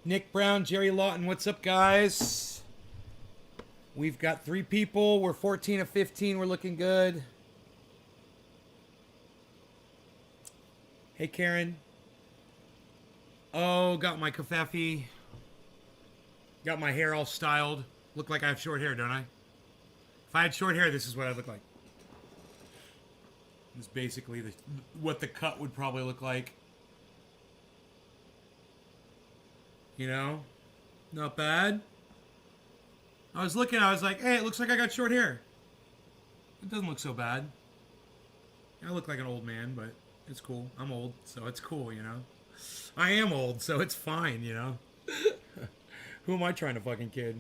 Nick Brown, Jerry Lawton, what's up, guys? We've got 3 people. We're 14 of 15. We're looking good. Hey, Karen. Oh, got my kafefe. Got my hair all styled. Look like I have short hair, don't I? If I had short hair, this is what I'd look like. This is basically what the cut would probably look like. You know? Not bad. I was looking, I was like, hey, it looks like I got short hair. It doesn't look so bad. I look like an old man, but it's cool. I'm old, so it's cool, you know? I am old, so it's fine, you know? Who am I trying to fucking kid?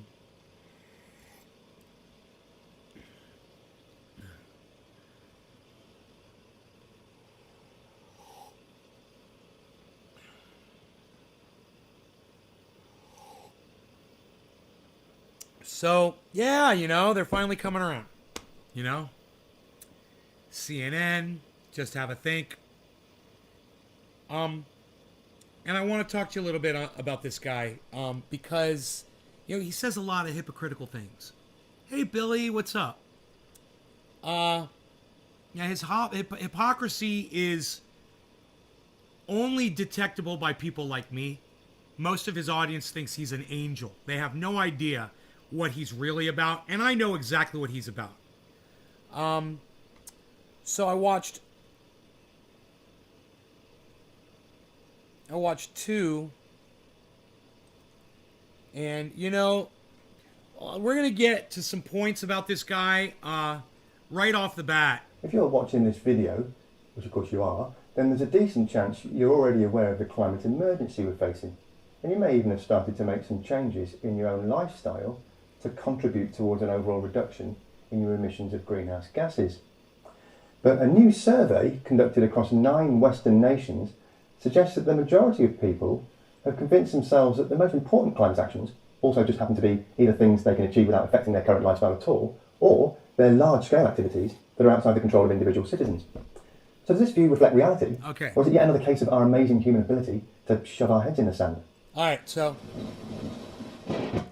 So, yeah, you know, they're finally coming around. You know? CNN, just have a think. And I want to talk to you a little bit about this guy, because, you know, he says a lot of hypocritical things. Hey, Billy, what's up? Yeah, his hypocrisy is only detectable by people like me. Most of his audience thinks he's an angel. They have no idea what he's really about, and I know exactly what he's about. So I watched 2, and you know, we're gonna get to some points about this guy right off the bat. If you're watching this video, which of course you are, then there's a decent chance you're already aware of the climate emergency we're facing, and you may even have started to make some changes in your own lifestyle to contribute towards an overall reduction in your emissions of greenhouse gases. But a new survey conducted across 9 Western nations suggests that the majority of people have convinced themselves that the most important climate actions also just happen to be either things they can achieve without affecting their current lifestyle at all, or they're large-scale activities that are outside the control of individual citizens. So does this view reflect reality? Okay. Or is it yet another case of our amazing human ability to shove our heads in the sand? All right, so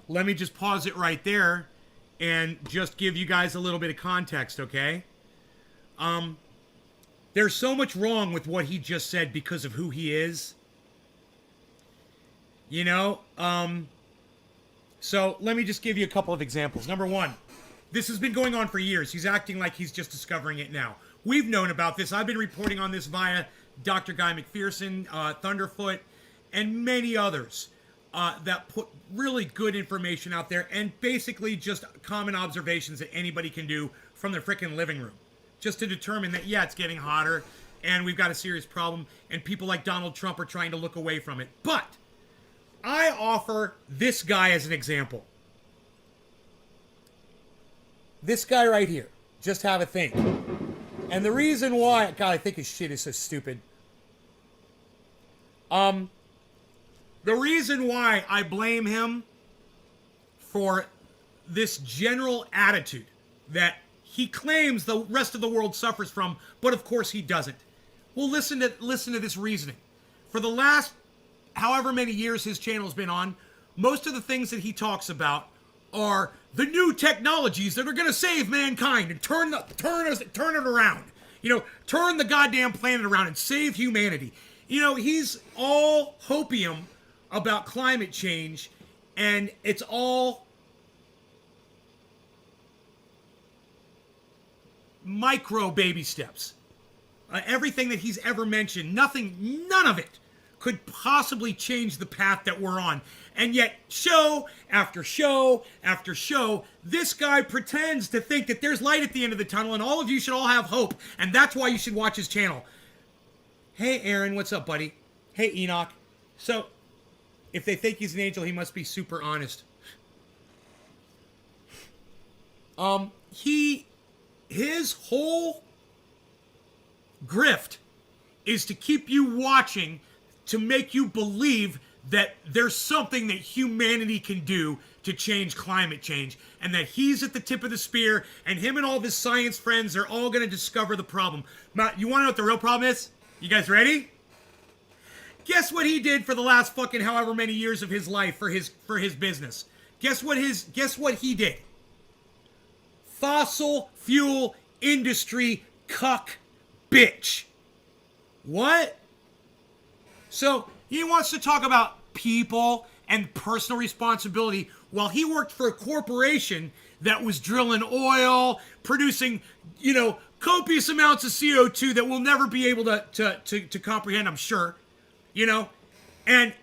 let me just pause it right there and just give you guys a little bit of context, okay? There's so much wrong with what he just said because of who he is. You know, so let me just give you a couple of examples. Number 1, this has been going on for years. He's acting like he's just discovering it now. We've known about this. I've been reporting on this via Dr. Guy McPherson, Thunderfoot, and many others that put really good information out there and basically just common observations that anybody can do from their freaking living room. Just to determine that, yeah, it's getting hotter and we've got a serious problem and people like Donald Trump are trying to look away from it. But I offer this guy as an example. This guy right here. Just have a think. And the reason why, God, I think his shit is so stupid. The reason why I blame him for this general attitude that he claims the rest of the world suffers from, but of course he doesn't. Well, listen to this reasoning. For the last however many years his channel's been on, most of the things that he talks about are the new technologies that are going to save mankind and turn it around. You know, turn the goddamn planet around and save humanity. You know, he's all hopium about climate change, and it's all micro baby steps. Everything that he's ever mentioned, none of it could possibly change the path that we're on. And yet, show after show after show, this guy pretends to think that there's light at the end of the tunnel and all of you should all have hope. And that's why you should watch his channel. Hey, Aaron, what's up, buddy? Hey, Enoch. So, if they think he's an angel, he must be super honest. His whole grift is to keep you watching to make you believe that there's something that humanity can do to change climate change, and that he's at the tip of the spear, and him and all of his science friends are all going to discover the problem. You want to know what the real problem is? You guys ready? Guess what he did for the last fucking however many years of his life for his business? Guess what he did? Fossil fuel industry cuck bitch. What? So he wants to talk about people and personal responsibility while he worked for a corporation that was drilling oil, producing, copious amounts of CO2 that we'll never be able to comprehend, I'm sure. And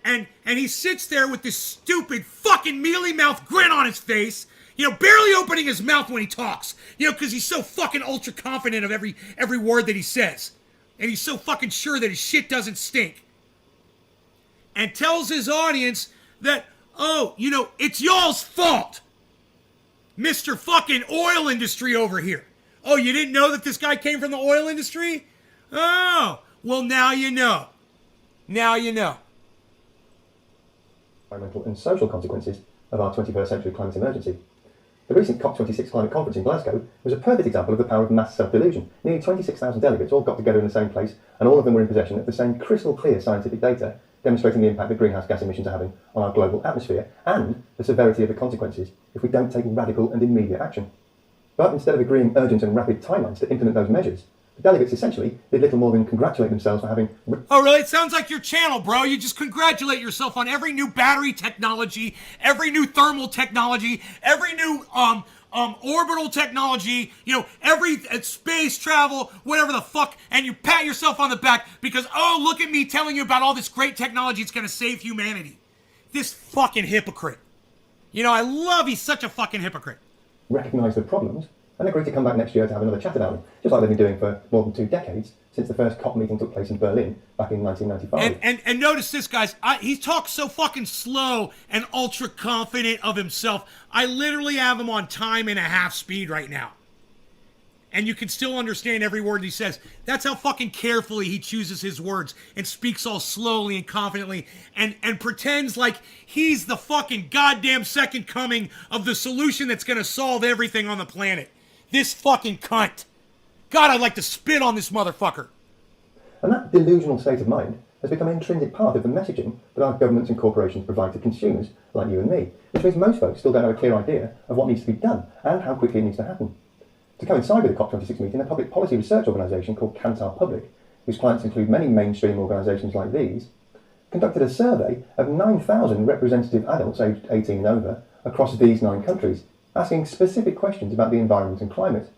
he sits there with this stupid fucking mealy mouth grin on his face, barely opening his mouth when he talks, because he's so fucking ultra confident of every word that he says. And he's so fucking sure that his shit doesn't stink. And tells his audience that, it's y'all's fault. Mr. fucking oil industry over here. Oh, you didn't know that this guy came from the oil industry? Oh, well, now you know. Now you know. Environmental and social consequences of our 21st century climate emergency. The recent COP26 climate conference in Glasgow was a perfect example of the power of mass self-delusion. Nearly 26,000 delegates all got together in the same place, and all of them were in possession of the same crystal clear scientific data, demonstrating the impact that greenhouse gas emissions are having on our global atmosphere and the severity of the consequences if we don't take radical and immediate action. But instead of agreeing urgent and rapid timelines to implement those measures, the delegates essentially did little more than congratulate themselves for having... Oh, really? It sounds like your channel, bro. You just congratulate yourself on every new battery technology, every new thermal technology, every new orbital technology, every space travel, whatever the fuck, and you pat yourself on the back because, oh, look at me telling you about all this great technology. It's going to save humanity. This fucking hypocrite. I love he's such a fucking hypocrite. Recognise the problems and agreed to come back next year to have another chat about them, just like they've been doing for more than 2 decades since the first COP meeting took place in Berlin back in 1995. And notice this, guys. He talks so fucking slow and ultra confident of himself. I literally have him on time and a half speed right now. And you can still understand every word he says. That's how fucking carefully he chooses his words and speaks all slowly and confidently and pretends like he's the fucking goddamn second coming of the solution that's going to solve everything on the planet. This fucking cunt. God, I'd like to spit on this motherfucker. And that delusional state of mind has become an intrinsic part of the messaging that our governments and corporations provide to consumers like you and me, which means most folks still don't have a clear idea of what needs to be done and how quickly it needs to happen. To coincide with the COP26 meeting, a public policy research organisation called Kantar Public, whose clients include many mainstream organisations like these, conducted a survey of 9,000 representative adults aged 18 and over across these 9 countries, asking specific questions about the environment and climate.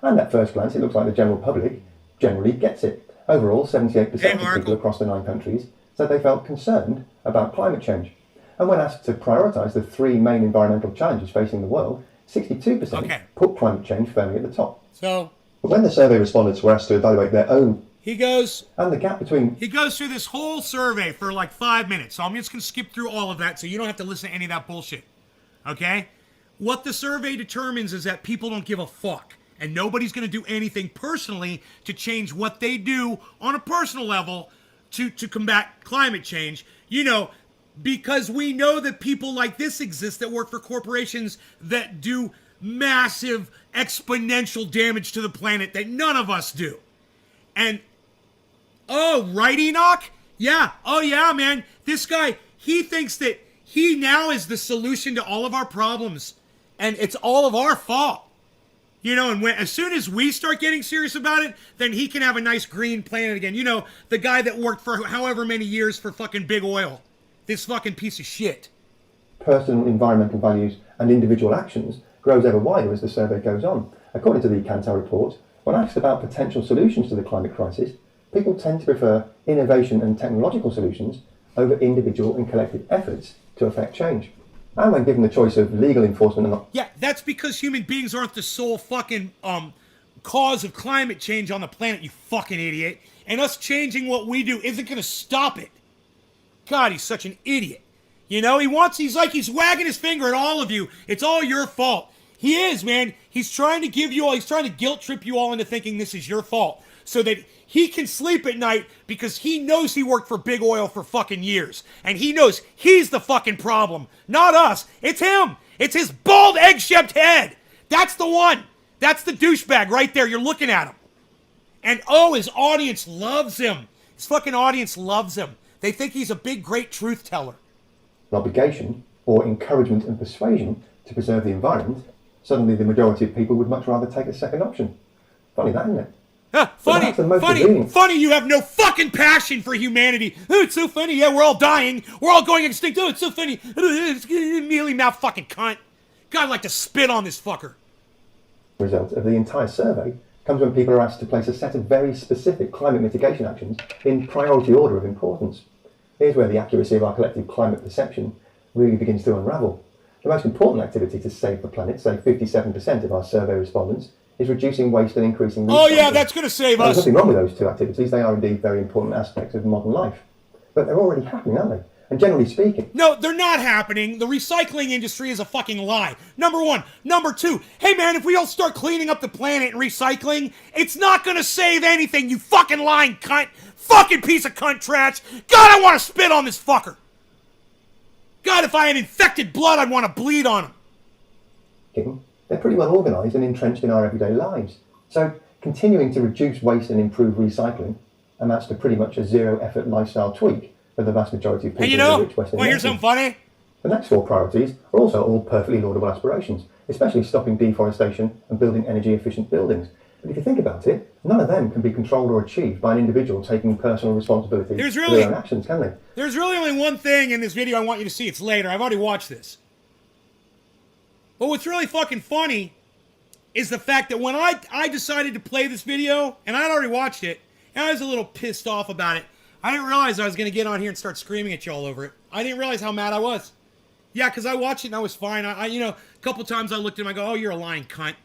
And at first glance, it looks like the general public generally gets it. Overall, 78% of people across the 9 countries said they felt concerned about climate change. And when asked to prioritise the 3 main environmental challenges facing the world, 62% put climate change firmly at the top. So, but when the survey respondents were asked to evaluate their own... He goes through this whole survey for like 5 minutes. So I'm just going to skip through all of that so you don't have to listen to any of that bullshit. Okay? What the survey determines is that people don't give a fuck. And nobody's going to do anything personally to change what they do on a personal level to combat climate change. Because we know that people like this exist that work for corporations that do massive exponential damage to the planet that none of us do. And, right, Enoch? Yeah. Oh, yeah, man. This guy, he thinks that he now is the solution to all of our problems. And it's all of our fault. And as soon as we start getting serious about it, then he can have a nice green planet again. The guy that worked for however many years for fucking big oil. This fucking piece of shit. Personal environmental values and individual actions grows ever wider as the survey goes on. According to the Kantar report, when asked about potential solutions to the climate crisis, people tend to prefer innovation and technological solutions over individual and collective efforts to affect change. And when given the choice of legal enforcement and... Yeah, that's because human beings aren't the sole fucking cause of climate change on the planet, you fucking idiot. And us changing what we do isn't going to stop it. God, he's such an idiot. He's wagging his finger at all of you. It's all your fault. He is, man. He's trying to guilt trip you all into thinking this is your fault so that he can sleep at night because he knows he worked for big oil for fucking years. And he knows he's the fucking problem, not us. It's him. It's his bald egg-shaped head. That's the one. That's the douchebag right there. You're looking at him. And his audience loves him. His fucking audience loves him. They think he's a big, great truth teller. An obligation or encouragement and persuasion to preserve the environment, suddenly the majority of people would much rather take a second option. Funny that, isn't it? Funny you have no fucking passion for humanity. Oh, it's so funny. Yeah, we're all dying. We're all going extinct. Oh, it's so funny. Mealy mouth fucking cunt. God, I'd like to spit on this fucker. The result of the entire survey comes when people are asked to place a set of very specific climate mitigation actions in priority order of importance. Here's where the accuracy of our collective climate perception really begins to unravel. The most important activity to save the planet, say 57% of our survey respondents, is reducing waste and increasing recycling. Oh yeah, that's going to save us. There's nothing wrong with those two activities. They are indeed very important aspects of modern life. But they're already happening, aren't they? And generally speaking... No, they're not happening. The recycling industry is a fucking lie. Number one. Number two, hey man, if we all start cleaning up the planet and recycling, it's not going to save anything, you fucking lying cunt. Fucking piece of cunt trash. God, I want to spit on this fucker. God, if I had infected blood, I'd want to bleed on him. They're pretty well organised and entrenched in our everyday lives. So continuing to reduce waste and improve recycling amounts to pretty much a zero-effort lifestyle tweak for the vast majority of people in the rich Western here's something funny? The next four priorities are also all perfectly laudable aspirations, especially stopping deforestation and building energy-efficient buildings. But if you think about it, none of them can be controlled or achieved by an individual taking personal responsibility for their own actions, can they? There's really only one thing in this video I want you to see. It's later. I've already watched this. But what's really fucking funny is the fact that when I decided to play this video, and I'd already watched it, and I was a little pissed off about it. I didn't realize I was going to get on here and start screaming at you all over it. I didn't realize how mad I was. Yeah, because I watched it and I was fine. A couple times I looked at him and I go, oh, you're a lying cunt.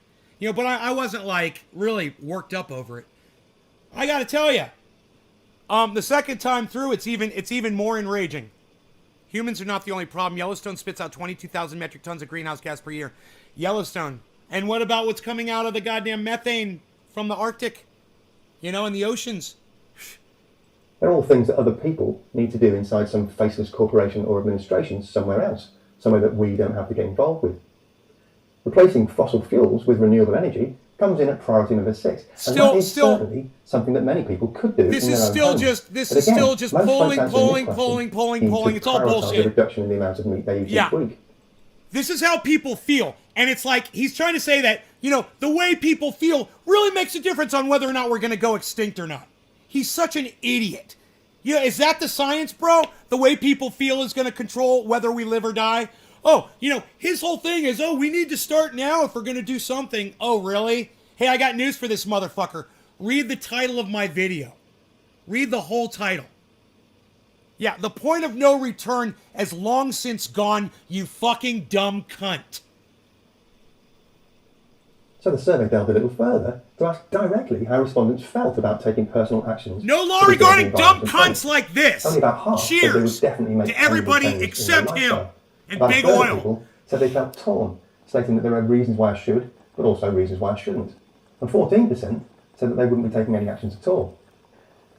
But I wasn't, like, really worked up over it. I got to tell you, the second time through, it's even more enraging. Humans are not the only problem. Yellowstone spits out 22,000 metric tons of greenhouse gas per year. Yellowstone. And what about what's coming out of the goddamn methane from the Arctic? And the oceans. They're all things that other people need to do inside some faceless corporation or administration somewhere else, somewhere that we don't have to get involved with. Replacing fossil fuels with renewable energy comes in at priority number 6. And that is certainly something that many people could do. This is still just polling. It's all bullshit. The reduction in the amount of meat they eat each week. This is how people feel. And it's like, he's trying to say that, the way people feel really makes a difference on whether or not we're going to go extinct or not. He's such an idiot. Is that the science, bro? The way people feel is going to control whether we live or die? Oh, his whole thing is, we need to start now if we're going to do something. Oh, really? Hey, I got news for this motherfucker. Read the title of my video. Read the whole title. Yeah, the point of no return has long since gone, you fucking dumb cunt. So the survey delved a little further to ask directly how respondents felt about taking personal actions. No law regarding dumb cunts like this. Only about half said they would definitely make to everybody except him and about Big 30 Oil. People said they felt torn, stating that there are reasons why I should, but also reasons why I shouldn't. And 14% said that they wouldn't be taking any actions at all.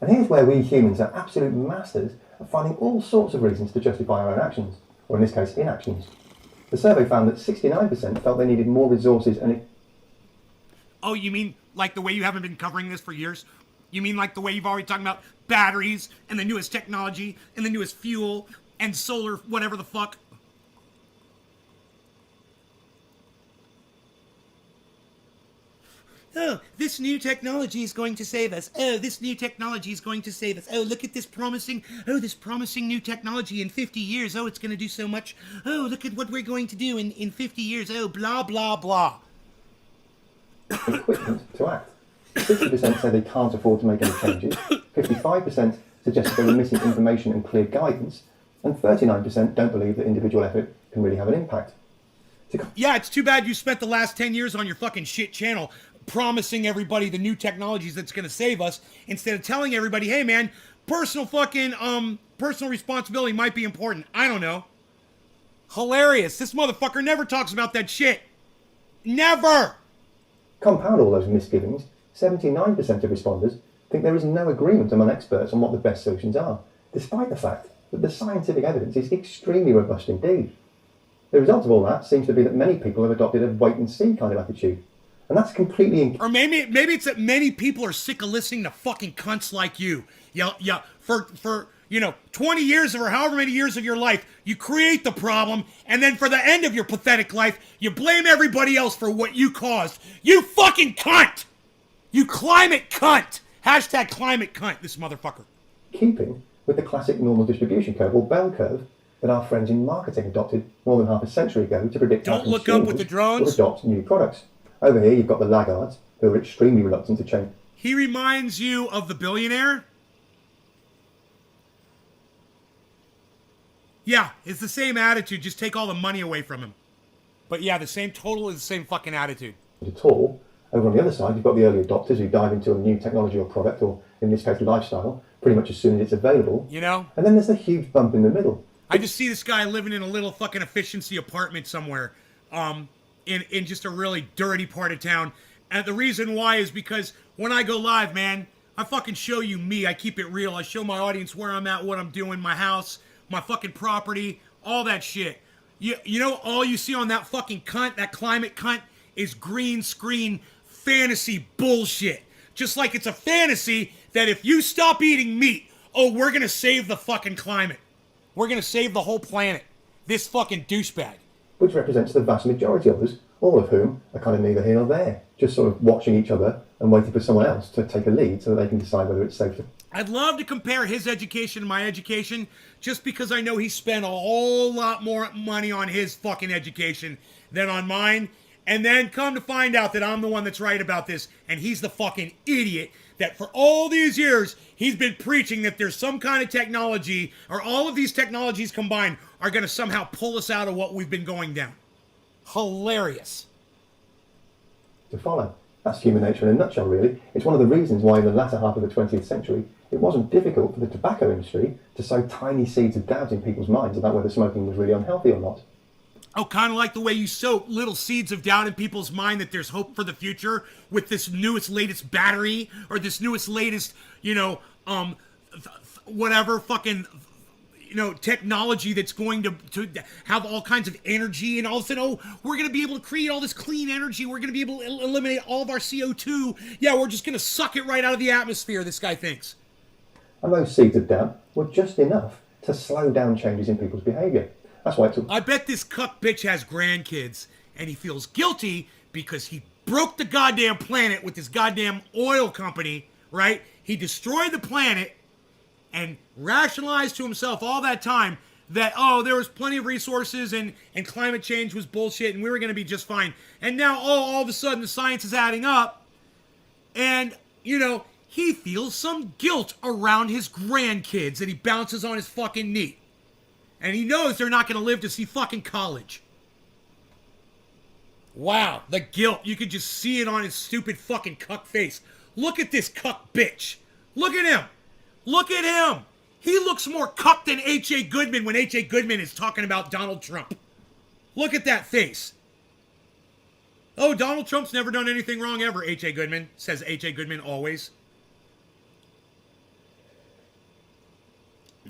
And here's where we humans are absolute masters of finding all sorts of reasons to justify our own actions, or in this case, inactions. The survey found that 69% felt they needed more resources and... Oh, you mean like the way you haven't been covering this for years? You mean like the way you've already talking about batteries and the newest technology and the newest fuel and solar whatever the fuck? Oh, this new technology is going to save us. Oh, this new technology is going to save us. Oh, look at this promising new technology in 50 years. Oh, it's going to do so much. Oh, look at what we're going to do in 50 years. Oh, blah, blah, blah. Equipment to act. 60% say they can't afford to make any changes. 55% suggest they were missing information and clear guidance. And 39% don't believe that individual effort can really have an impact. Yeah, it's too bad you spent the last 10 years on your fucking shit channel promising everybody the new technologies that's going to save us instead of telling everybody, hey man, personal responsibility might be important. I don't know. Hilarious. This motherfucker never talks about that shit. Never. Compound all those misgivings, 79% of responders think there is no agreement among experts on what the best solutions are, despite the fact that the scientific evidence is extremely robust indeed. The result of all that seems to be that many people have adopted a wait-and-see kind of attitude. And that's completely... Or maybe it's that many people are sick of listening to fucking cunts like you. Yeah, for 20 years or however many years of your life, you create the problem, and then for the end of your pathetic life, you blame everybody else for what you caused. You fucking cunt! You climate cunt! Hashtag climate cunt, this motherfucker. Keeping with the classic normal distribution curve or bell curve that our friends in marketing adopted more than half a century ago to predict how Don't look up with the drones. will adopt new products. Over here, you've got the laggards who are extremely reluctant to change. He reminds you of the billionaire? Yeah, it's the same attitude, just take all the money away from him. But yeah, the same fucking attitude. At all. Over on the other side, you've got the early adopters who dive into a new technology or product, or in this case, lifestyle, pretty much as soon as it's available. And then there's the huge bump in the middle. I just see this guy living in a little fucking efficiency apartment somewhere, in just a really dirty part of town. And the reason why is because when I go live, man, I fucking show you me. I keep it real. I show my audience where I'm at, what I'm doing, my house, my fucking property, all that shit. You know, all you see on that fucking cunt, that climate cunt, is green screen fantasy bullshit. Just like it's a fantasy that if you stop eating meat, we're gonna save the fucking climate. We're gonna save the whole planet. This fucking douchebag. Which represents the vast majority of us, all of whom are kind of neither here nor there. Just sort of watching each other and waiting for someone else to take a lead so that they can decide whether it's safe to... I'd love to compare his education to my education just because I know he spent a whole lot more money on his fucking education than on mine. And then come to find out that I'm the one that's right about this and he's the fucking idiot that for all these years he's been preaching that there's some kind of technology or all of these technologies combined are going to somehow pull us out of what we've been going down. Hilarious. To follow. That's human nature in a nutshell, really. It's one of the reasons why in the latter half of the 20th century it wasn't difficult for the tobacco industry to sow tiny seeds of doubt in people's minds about whether smoking was really unhealthy or not. Oh, kind of like the way you sow little seeds of doubt in people's mind that there's hope for the future with this newest, latest battery or this newest, latest, whatever fucking, technology that's going to have all kinds of energy and all of a sudden, we're going to be able to create all this clean energy. We're going to be able to eliminate all of our CO2. Yeah, we're just going to suck it right out of the atmosphere, this guy thinks. And those seeds of doubt were just enough to slow down changes in people's behaviour. That's why it took... I bet this cuck bitch has grandkids, and he feels guilty because he broke the goddamn planet with his goddamn oil company, right? He destroyed the planet and rationalized to himself all that time that, there was plenty of resources and climate change was bullshit and we were going to be just fine. And now, all of a sudden the science is adding up and, he feels some guilt around his grandkids that he bounces on his fucking knee. And he knows they're not going to live to see fucking college. Wow, the guilt. You could just see it on his stupid fucking cuck face. Look at this cuck bitch. Look at him. Look at him. He looks more cuck than H.A. Goodman when H.A. Goodman is talking about Donald Trump. Look at that face. Oh, Donald Trump's never done anything wrong ever, H.A. Goodman, says H.A. Goodman always.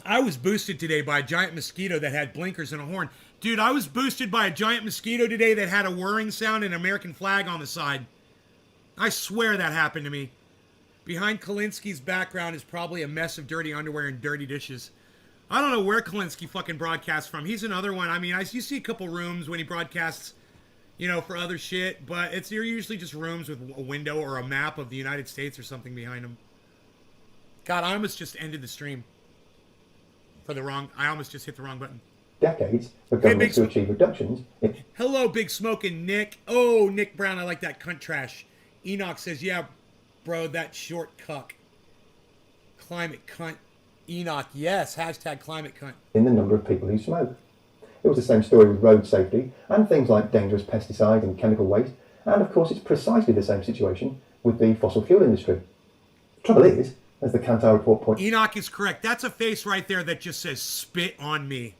I was boosted today by a giant mosquito that had blinkers and a horn. Dude, I was boosted by a giant mosquito today that had a whirring sound and an American flag on the side. I swear that happened to me. Behind Kalinsky's background is probably a mess of dirty underwear and dirty dishes. I don't know where Kalinsky fucking broadcasts from. He's another one. I mean, you see a couple rooms when he broadcasts, for other shit, but they're usually just rooms with a window or a map of the United States or something behind them. God, I almost just ended the stream. I almost just hit the wrong button. Decades for governments to achieve reductions. Hello, Big Smokin' Nick. Oh, Nick Brown, I like that cunt trash. Enoch says, yeah, bro, that short cuck. Climate cunt. Enoch, yes, hashtag climate cunt. In the number of people who smoke. It was the same story with road safety and things like dangerous pesticides and chemical waste. And of course, it's precisely the same situation with the fossil fuel industry. The trouble is, as the Kantar report points... Enoch is correct. That's a face right there that just says, spit on me.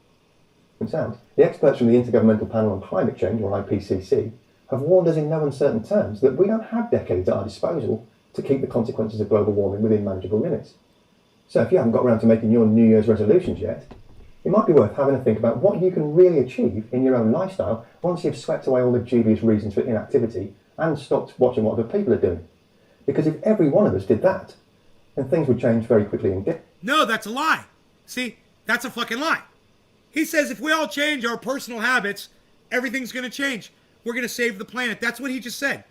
...the experts from the Intergovernmental Panel on Climate Change, or IPCC, have warned us in no uncertain terms that we don't have decades at our disposal to keep the consequences of global warming within manageable limits. So if you haven't got around to making your New Year's resolutions yet, it might be worth having a think about what you can really achieve in your own lifestyle once you've swept away all the dubious reasons for inactivity and stopped watching what other people are doing. Because if every one of us did that, then things would change very quickly indeed. No, that's a lie. See, that's a fucking lie. He says if we all change our personal habits, everything's going to change. We're going to save the planet. That's what he just said.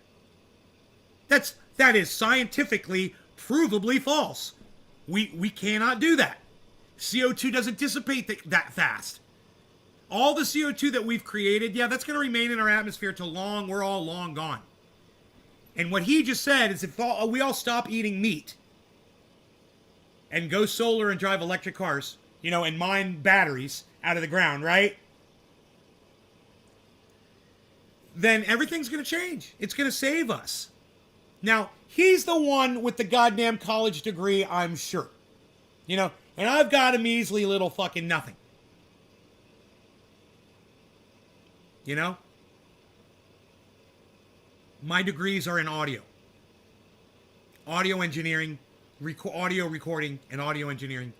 That is scientifically provably false. We cannot do that. CO2 doesn't dissipate that fast. All the CO2 that we've created, yeah, that's going to remain in our atmosphere till we're all long gone. And what he just said is if we all stop eating meat and go solar and drive electric cars, and mine batteries out of the ground, right? Then everything's going to change. It's going to save us. Now, he's the one with the goddamn college degree, I'm sure. And I've got a measly little fucking nothing. My degrees are in audio. Audio engineering, audio recording, and audio engineering.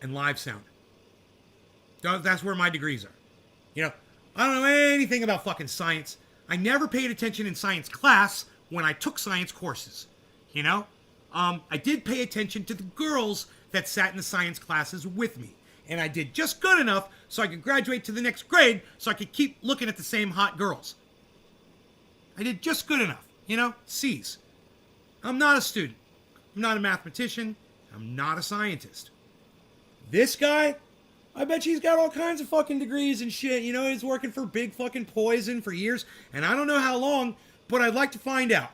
And live sound. That's where my degrees are. I don't know anything about fucking science. I never paid attention in science class when I took science courses. I did pay attention to the girls that sat in the science classes with me. And I did just good enough so I could graduate to the next grade so I could keep looking at the same hot girls. I did just good enough. C's. I'm not a student. I'm not a mathematician. I'm not a scientist. This guy, I bet you he's got all kinds of fucking degrees and shit. He's working for Big fucking Poison for years. And I don't know how long, but I'd like to find out.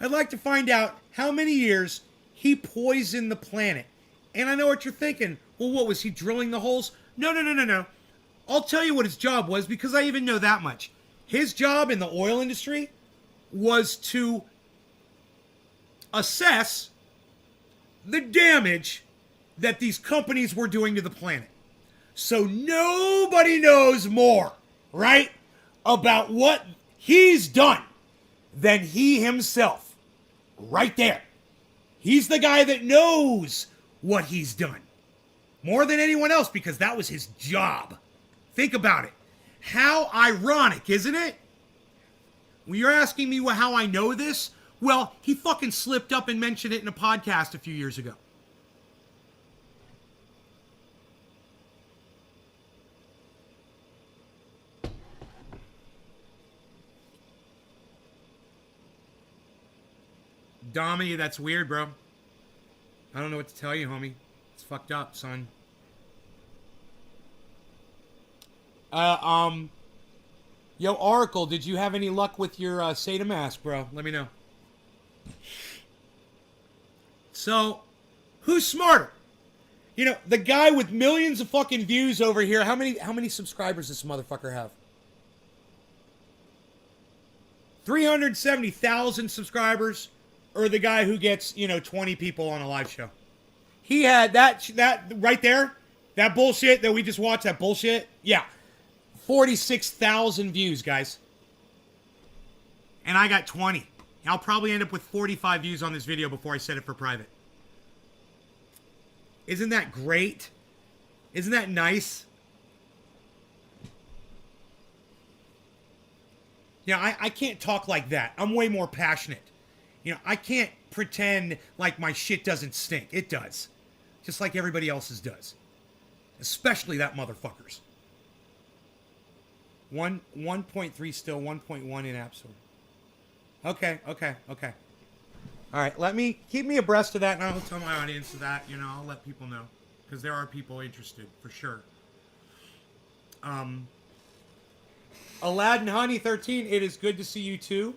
I'd like to find out how many years he poisoned the planet. And I know what you're thinking. Well, what, was he drilling the holes? No. I'll tell you what his job was because I even know that much. His job in the oil industry was to assess the damage that these companies were doing to the planet. So nobody knows more, right, about what he's done than he himself. Right there. He's the guy that knows what he's done. More than anyone else because that was his job. Think about it. How ironic, isn't it? When you're asking me how I know this, well, he fucking slipped up and mentioned it in a podcast a few years ago. Dommy, that's weird, bro. I don't know what to tell you, homie. It's fucked up, son. Yo, Oracle, did you have any luck with your Sata mask, bro? Let me know. So, who's smarter? The guy with millions of fucking views over here. How many subscribers does this motherfucker have? 370,000 subscribers, or the guy who gets 20 people on a live show? He had that right there, that bullshit that we just watched. That bullshit, yeah. 46,000 views, guys. And I got 20. I'll probably end up with 45 views on this video before I set it for private. Isn't that great? Isn't that nice? I can't talk like that. I'm way more passionate. I can't pretend like my shit doesn't stink. It does. Just like everybody else's does. Especially that motherfucker's. 1.3 still, 1.1 in App Store. Okay. All right, keep me abreast of that, and I'll tell my audience of that. I'll let people know. Because there are people interested, for sure. Aladdin Honey 13, it is good to see you too.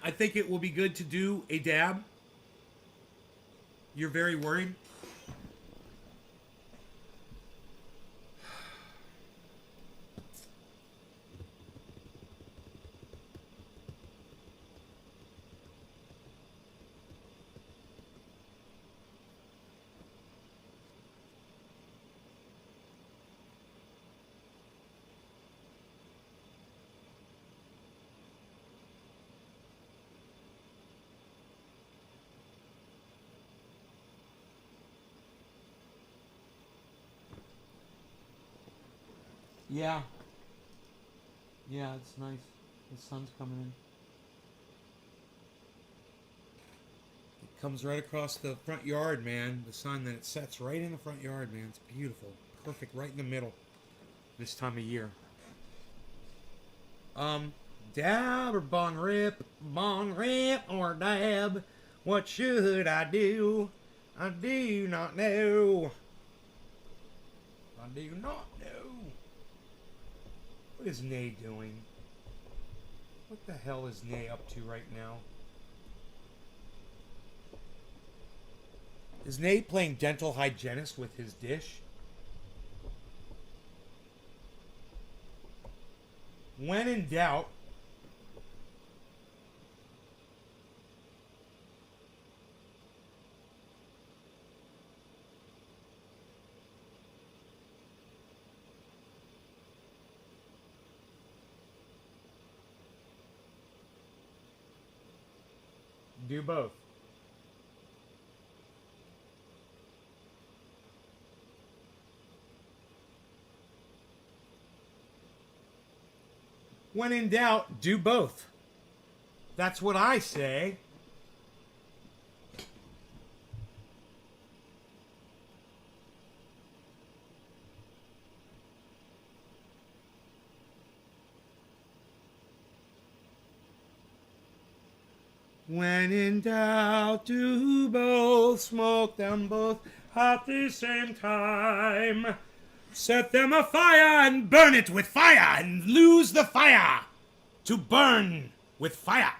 I think it will be good to do a dab. You're very worried. Yeah. Yeah, it's nice. The sun's coming in. Comes right across the front yard, man. The sun, then it sets right in the front yard, man. It's beautiful. Perfect, right in the middle. This time of year. Dab or bong rip or dab. What should I do? I do not know. I do not know. What is Nay doing? What the hell is Nay up to right now? Is Nay playing dental hygienist with his dish? When in doubt, do both. When in doubt, do both. That's what I say. When in doubt, do both. Smoke them both at the same time. Set them afire and burn it with fire and lose the fire to burn with fire.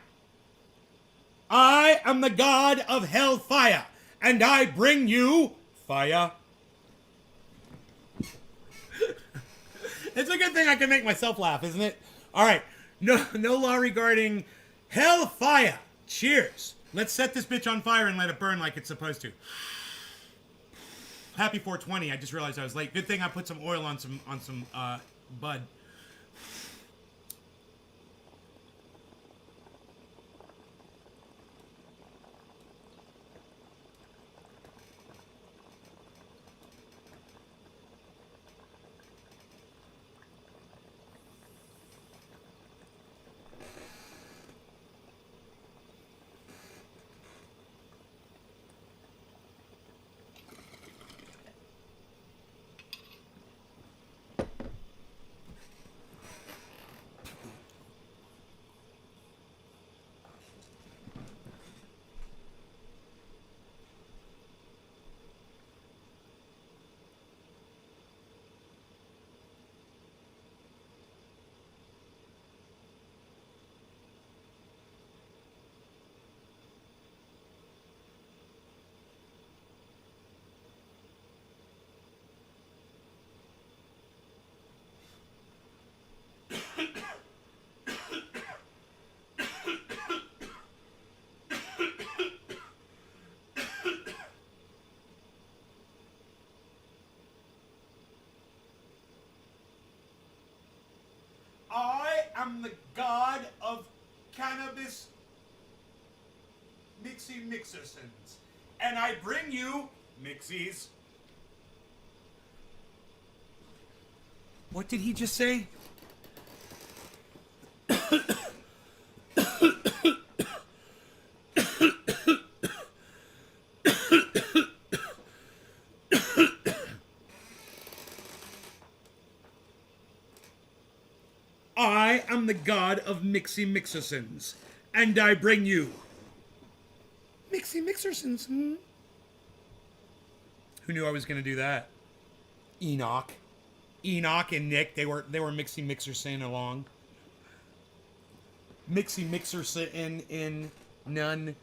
I am the god of hellfire, and I bring you fire. It's a good thing I can make myself laugh, isn't it? All right, no law regarding hellfire. Cheers. Let's set this bitch on fire and let it burn like it's supposed to. Happy 420. I just realized I was late. Good thing I put some oil on some bud. I am the god of cannabis mixersons, and I bring you mixies. What did he just say? I am the god of mixersons, and I bring you mixersons. Who knew I was going to do that? Enoch and Nick, they were mixerson along. Mixerson in none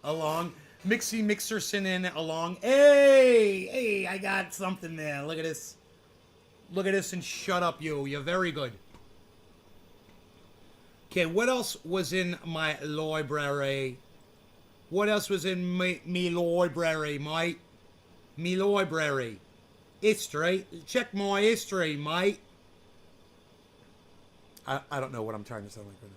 along. Mixerson in along. Hey, I got something there. Look at this. Look at this and shut up, you. You're very good. Okay, what else was in my library? What else was in me library, mate? Me library. History. Check my history, mate. I don't know what I'm trying to sound like right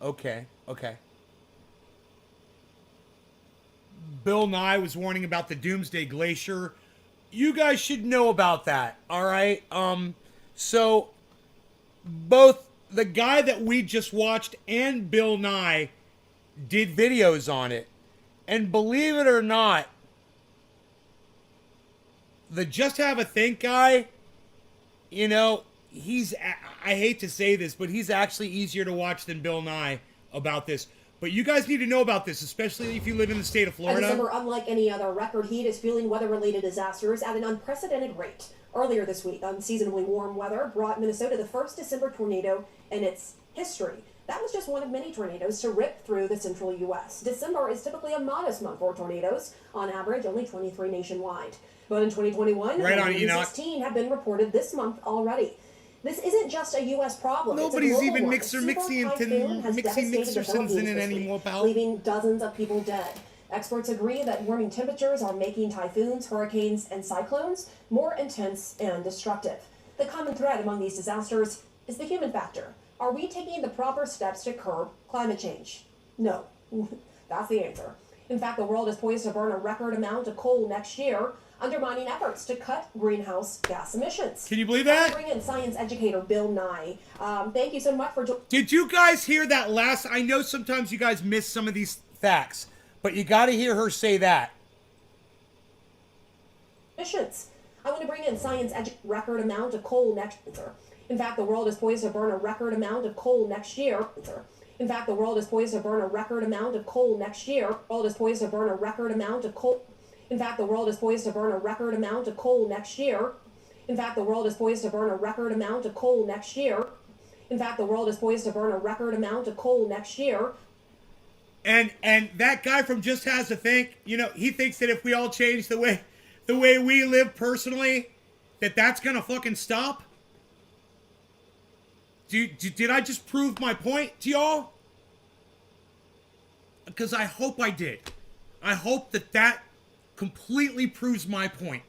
now. Okay. Bill Nye was warning about the Doomsday Glacier. You guys should know about that, all right? So both the guy that we just watched and Bill Nye did videos on it. And believe it or not, the Just Have a Think guy, you know, I hate to say this, but he's actually easier to watch than Bill Nye about this. But you guys need to know about this, especially if you live in the state of Florida. December, unlike any other record, heat is fueling weather-related disasters at an unprecedented rate. Earlier this week, unseasonably warm weather brought Minnesota the first December tornado in its history. That was just one of many tornadoes to rip through the central U.S. December is typically a modest month for tornadoes, on average only 23 nationwide. But in 2021, right on, 16 have been reported this month already. This isn't just a U.S. problem. Nobody's even mixing Mixersons in it anymore, pal. Leaving dozens of people dead. Experts agree that warming temperatures are making typhoons, hurricanes, and cyclones more intense and destructive. The common thread among these disasters is the human factor. Are we taking the proper steps to curb climate change? No. That's the answer. In fact, the world is poised to burn a record amount of coal next year, undermining efforts to cut greenhouse gas emissions. Can you believe that? Bring in science educator Bill Nye. Thank you so much for joining. Did you guys hear that last? I know sometimes you guys miss some of these facts, but you got to hear her say that. Emissions. I want to bring in science record amount of coal next year. In fact, the world is poised to burn a record amount of coal next year. In fact, the world is poised to burn a record amount of coal next year. The world is poised to burn a record amount of coal. In fact, the world is poised to burn a record amount of coal next year. In fact, the world is poised to burn a record amount of coal next year. In fact, the world is poised to burn a record amount of coal next year. And that guy from Just Has to Think, you know, he thinks that if we all change the way we live personally, that's gonna fucking stop. Did I just prove my point to y'all? Because I hope I did. I hope that completely proves my point.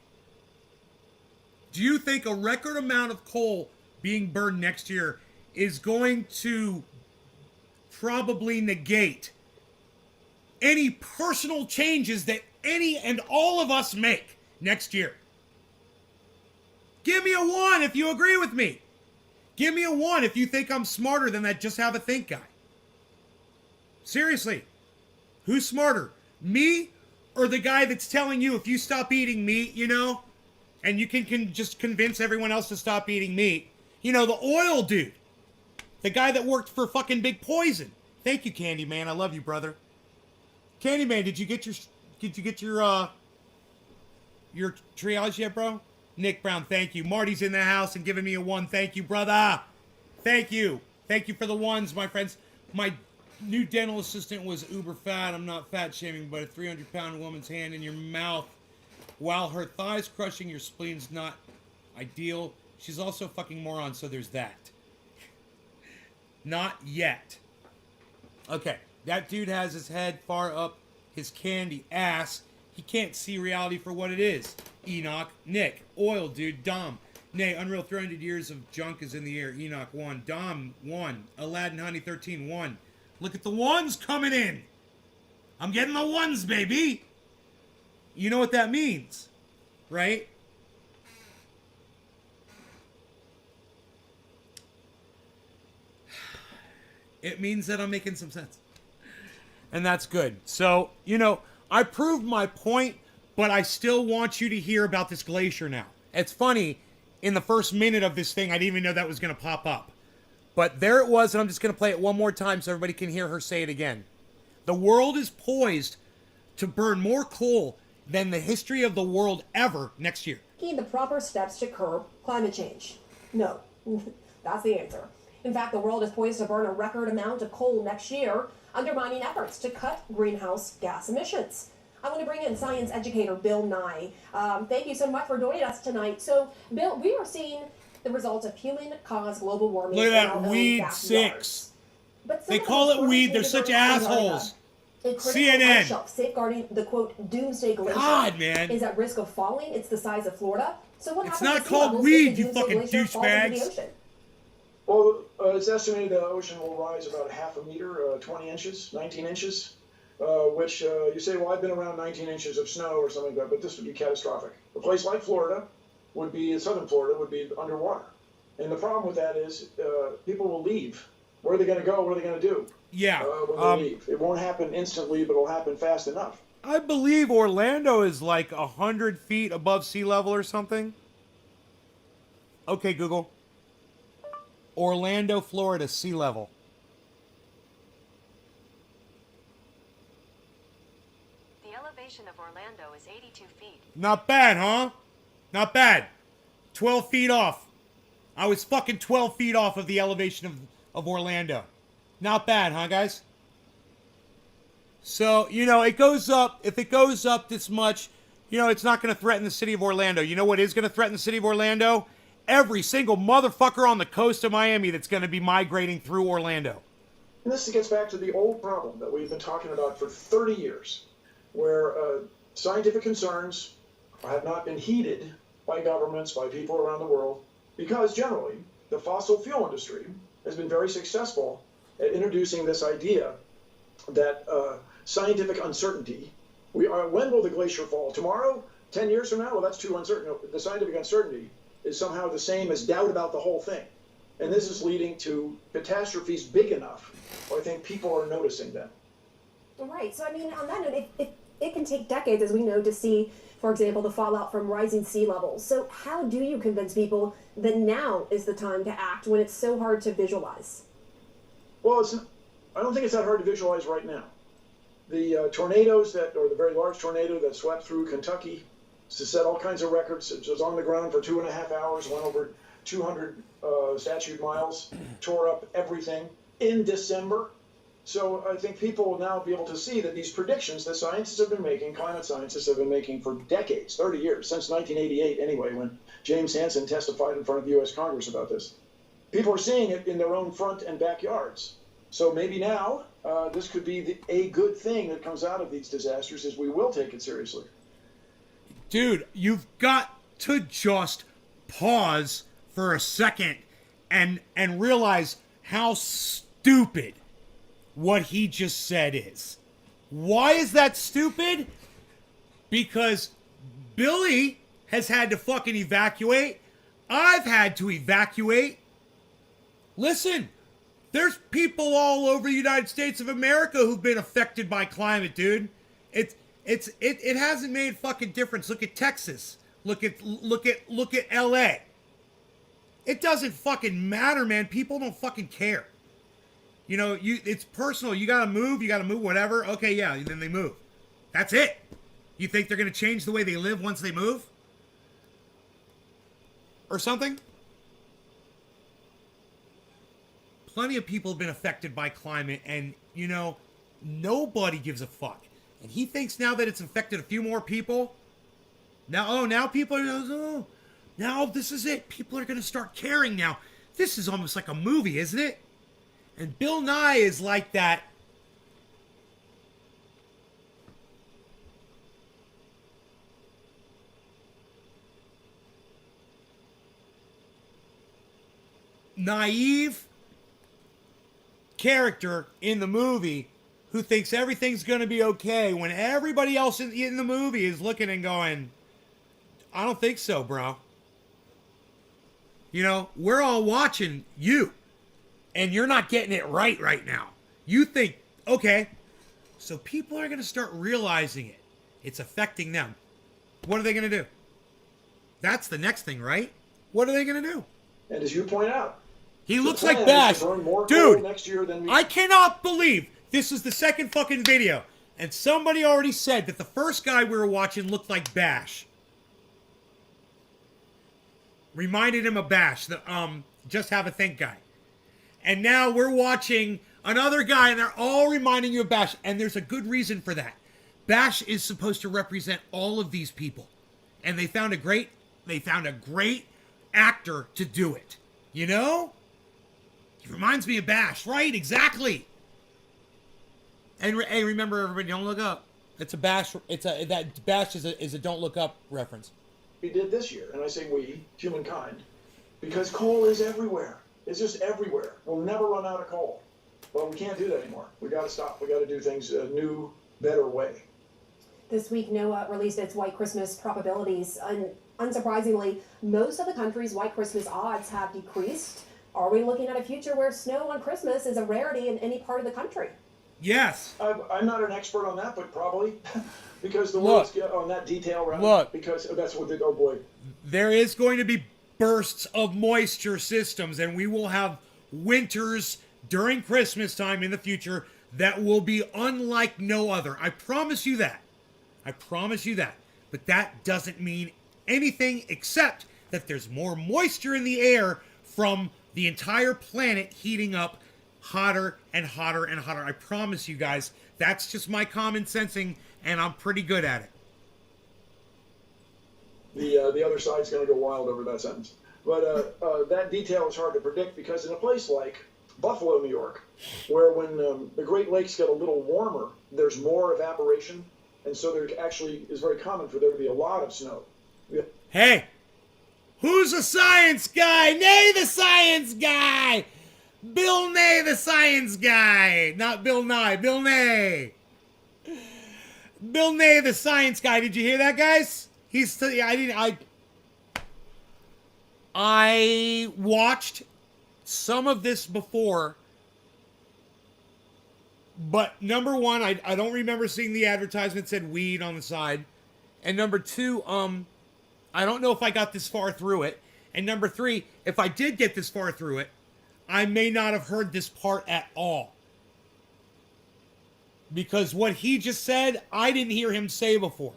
Do you think a record amount of coal being burned next year is going to probably negate any personal changes that any and all of us make next year? Give me a 1 if you agree with me. Give me a 1 if you think I'm smarter than that Just Have a Think guy. Seriously. Who's smarter? Me or the guy that's telling you if you stop eating meat, you know, and you can just convince everyone else to stop eating meat. You know, the oil dude. The guy that worked for fucking Big Poison. Thank you, Candyman. I love you, brother. Candyman, did you get your triage yet, bro? Nick Brown, thank you. Marty's in the house and giving me a 1. Thank you, brother. Thank you. Thank you for the 1s, my friends. My new dental assistant was uber fat. I'm not fat shaming, but a 300-pound woman's hand in your mouth while her thighs crushing your spleen's not ideal. She's also a fucking moron, so there's that. Not yet. Okay, that dude has his head far up his candy ass. He can't see reality for what it is. Enoch, Nick, Oil, dude, Dom. Nay, Unreal 300 years of junk is in the air. Enoch, 1. Dom, 1. Aladdin Honey 13, 1. Look at the 1s coming in. I'm getting the 1s, baby. You know what that means, right? It means that I'm making some sense. And that's good. So, you know, I proved my point, but I still want you to hear about this glacier now. It's funny, in the first minute of this thing, I didn't even know that was going to pop up. But there it was, and I'm just going to play it one more time so everybody can hear her say it again. The world is poised to burn more coal than the history of the world ever next year. Taking the proper steps to curb climate change? No. That's the answer. In fact, the world is poised to burn a record amount of coal next year, undermining efforts to cut greenhouse gas emissions. I want to bring in science educator Bill Nye. Thank you so much for joining us tonight. So, Bill, we are seeing the results of human-caused global warming. Look at that weed 6. They call it weed. They're such assholes. CNN. Shelf, safeguarding the quote doomsday glacier God, man. is at risk of falling. It's the size of Florida. So what it's happens not called weed, you fucking douchebags. Well, it's estimated the ocean will rise about half a meter, 20 inches, 19 inches, which you say, well, I've been around 19 inches of snow or something like that, but this would be catastrophic. A place like Florida would be, southern Florida, would be underwater. And the problem with that is people will leave. Where are they going to go? What are they going to do? Yeah. When they leave. It won't happen instantly, but it'll happen fast enough. I believe Orlando is like 100 feet above sea level or something. Okay, Google. Orlando, Florida, sea level. The elevation of Orlando is 82 feet. Not bad, huh? Not bad. 12 feet off. I was fucking 12 feet off of the elevation of Orlando. Not bad, huh, guys? So, you know, it goes up. If it goes up this much, you know, it's not going to threaten the city of Orlando. You know what is going to threaten the city of Orlando? Every single motherfucker on the coast of Miami that's going to be migrating through Orlando. And this gets back to the old problem that we've been talking about for 30 years, where scientific concerns have not been heeded by governments, by people around the world, because generally the fossil fuel industry has been very successful at introducing this idea that scientific uncertainty, when will the glacier fall? Tomorrow? 10 years from now? Well, that's too uncertain. The scientific uncertainty is somehow the same as doubt about the whole thing. And this is leading to catastrophes big enough where I think people are noticing them. Right. So, I mean, on that note, it can take decades, as we know, to see, for example, the fallout from rising sea levels. So how do you convince people that now is the time to act when it's so hard to visualize? Well, I don't think it's that hard to visualize right now. The tornadoes or the very large tornado that swept through Kentucky to set all kinds of records. It was on the ground for 2.5 hours, went over 200 statute miles, tore up everything in December. So I think people will now be able to see that these predictions that scientists have been making, climate scientists have been making for decades, 30 years, since 1988 anyway, when James Hansen testified in front of the U.S. Congress about this. People are seeing it in their own front and backyards. So maybe now this could be a good thing that comes out of these disasters, is we will take it seriously. Dude, you've got to just pause for a second and realize how stupid what he just said is. Why is that stupid? Because Billy has had to fucking evacuate. I've had to evacuate. Listen, there's people all over the United States of America who've been affected by climate, dude. It hasn't made fucking difference. Look at Texas. Look at LA. It doesn't fucking matter, man. People don't fucking care. You know, it's personal. You gotta move, whatever. Okay, yeah, and then they move. That's it. You think they're gonna change the way they live once they move? Or something? Plenty of people have been affected by climate, and, you know, nobody gives a fuck. And he thinks now that it's affected a few more people. Now people are, now this is it. People are gonna start caring now. This is almost like a movie, isn't it? And Bill Nye is like that. Naive character in the movie who thinks everything's going to be okay when everybody else in the movie is looking and going, I don't think so, bro. You know, we're all watching you. And you're not getting it right now. You think, okay, so people are going to start realizing it. It's affecting them. What are they going to do? That's the next thing, right? What are they going to do? And as you point out, he looks like Bash. Dude, next year than I cannot believe this is the second fucking video. And somebody already said that the first guy we were watching looked like Bash. Reminded him of Bash, the Just Have a Think guy. And now we're watching another guy, and they're all reminding you of Bash. And there's a good reason for that. Bash is supposed to represent all of these people. And they found a great actor to do it. You know? He reminds me of Bash, right? Exactly. And hey, remember, everybody, don't look up. It's a Bash. That Bash is a don't look up reference. We did this year, and I say we, humankind, because coal is everywhere. It's just everywhere. We'll never run out of coal. Well, we can't do that anymore. We got to stop. We got to do things a new, better way. This week, NOAA released its White Christmas probabilities, and Unsurprisingly, most of the country's white Christmas odds have decreased. Are we looking at a future where snow on Christmas is a rarity in any part of the country? Yes. I'm not an expert on that, but probably because the Look. words on that detail. Rather, Look. because that's what they. Oh boy. There is going to be bursts of moisture systems, and we will have winters during Christmas time in the future that will be unlike no other. I promise you that. I promise you that. But that doesn't mean anything except that there's more moisture in the air from the entire planet heating up hotter and hotter and hotter. I promise you guys, that's just my common sensing, and I'm pretty good at it. The other side's going to go wild over that sentence. But that detail is hard to predict because in a place like Buffalo, New York, where when the Great Lakes get a little warmer, there's more evaporation, and so there actually is very common for there to be a lot of snow. Hey, who's a science guy? Nay, the science guy! Bill Nye, the science guy! Not Bill Nye, Bill Nye! Bill Nye, the science guy. Did you hear that, guys? I watched some of this before, but number one, I don't remember seeing the advertisement said weed on the side. And number two, I don't know if I got this far through it. And number three, if I did get this far through it, I may not have heard this part at all. Because what he just said, I didn't hear him say before.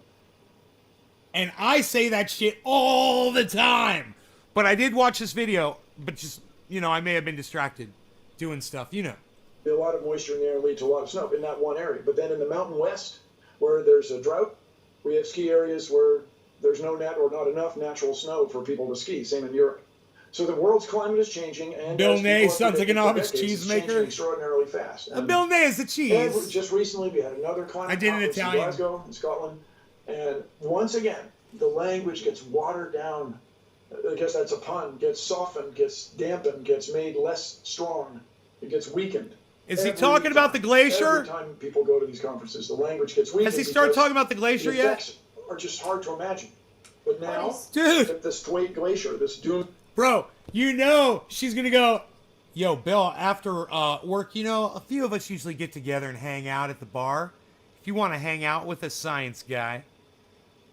And I say that shit all the time. But I did watch this video, but just, I may have been distracted doing stuff, A lot of moisture in the air leads to a lot of snow in that one area. But then in the Mountain West, where there's a drought, we have ski areas where there's no or not enough natural snow for people to ski. Same in Europe. So the world's climate is changing, and Bill Nye sounds like an Amish cheesemaker. Extraordinarily fast. Bill Nye is the cheese. And just recently, we had another climate conference in Glasgow, in Scotland, and once again, the language gets watered down. I guess that's a pun. Gets softened, gets dampened, gets made less strong. It gets weakened. Is he talking about the glacier? Every time people go to these conferences, the language gets weakened. Has he started talking about the glacier yet? The effects are just hard to imagine. But now, dude, this Thwaite Glacier, this doom. Bro, she's going to go, yo, Bill, after work, a few of us usually get together and hang out at the bar. If you want to hang out with a science guy,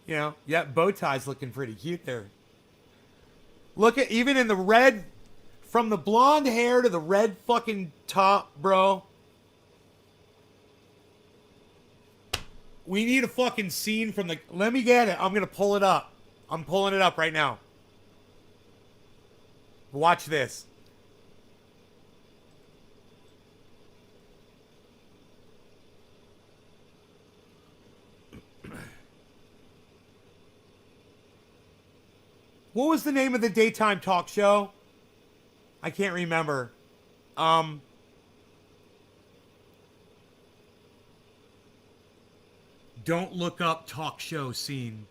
bow tie's looking pretty cute there. Look at, even in the red, from the blonde hair to the red fucking top, bro. We need a fucking scene from the, let me get it. I'm going to pull it up. I'm pulling it up right now. Watch this. What was the name of the daytime talk show? I can't remember. Don't look up talk show scene.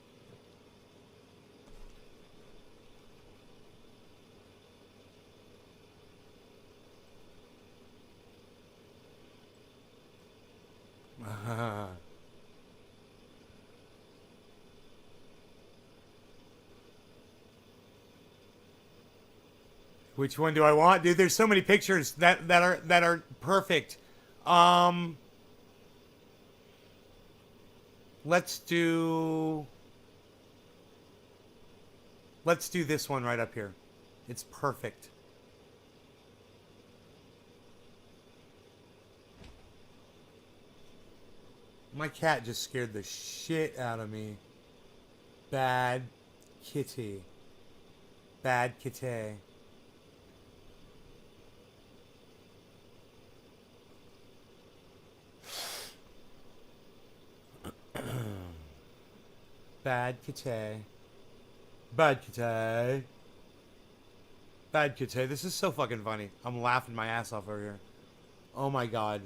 Which one do I want? Dude, there's so many pictures that are perfect. Let's do this one right up here. It's perfect. My cat just scared the shit out of me. Bad kitty. Bad kitty. Bad kitty. Bad kitty. Bad kitty. This is so fucking funny. I'm laughing my ass off over here. Oh my god.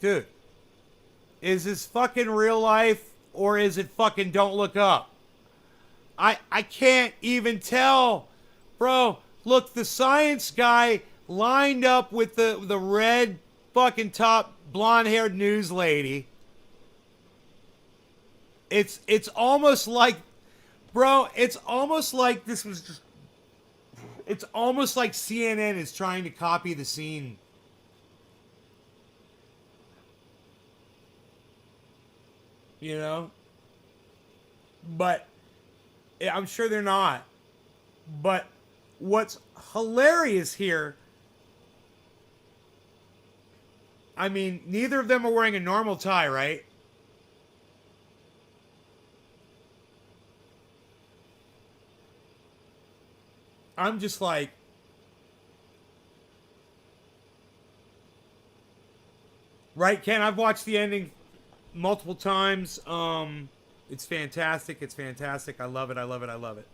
Dude, is this fucking real life or is it fucking Don't Look Up? I can't even tell. Bro, look, the science guy lined up with the red fucking top blonde-haired news lady. It's almost like, bro, it's almost like this was just, it's almost like CNN is trying to copy the scene. You know? But I'm sure they're not. But what's hilarious here, I mean, neither of them are wearing a normal tie, right? I'm just like, right, Ken? I've watched the ending multiple times. It's fantastic. It's fantastic. I love it. I love it. I love it.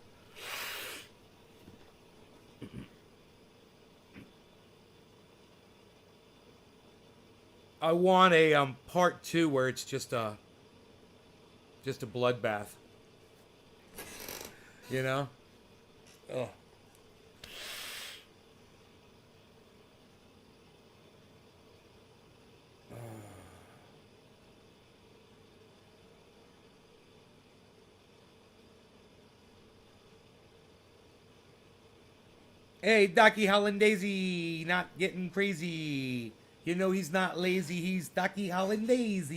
I want a part 2 where it's just a bloodbath. You know? Oh. Hey, Docky Hollandaise, not getting crazy. You know he's not lazy, he's Docky Hollandaise.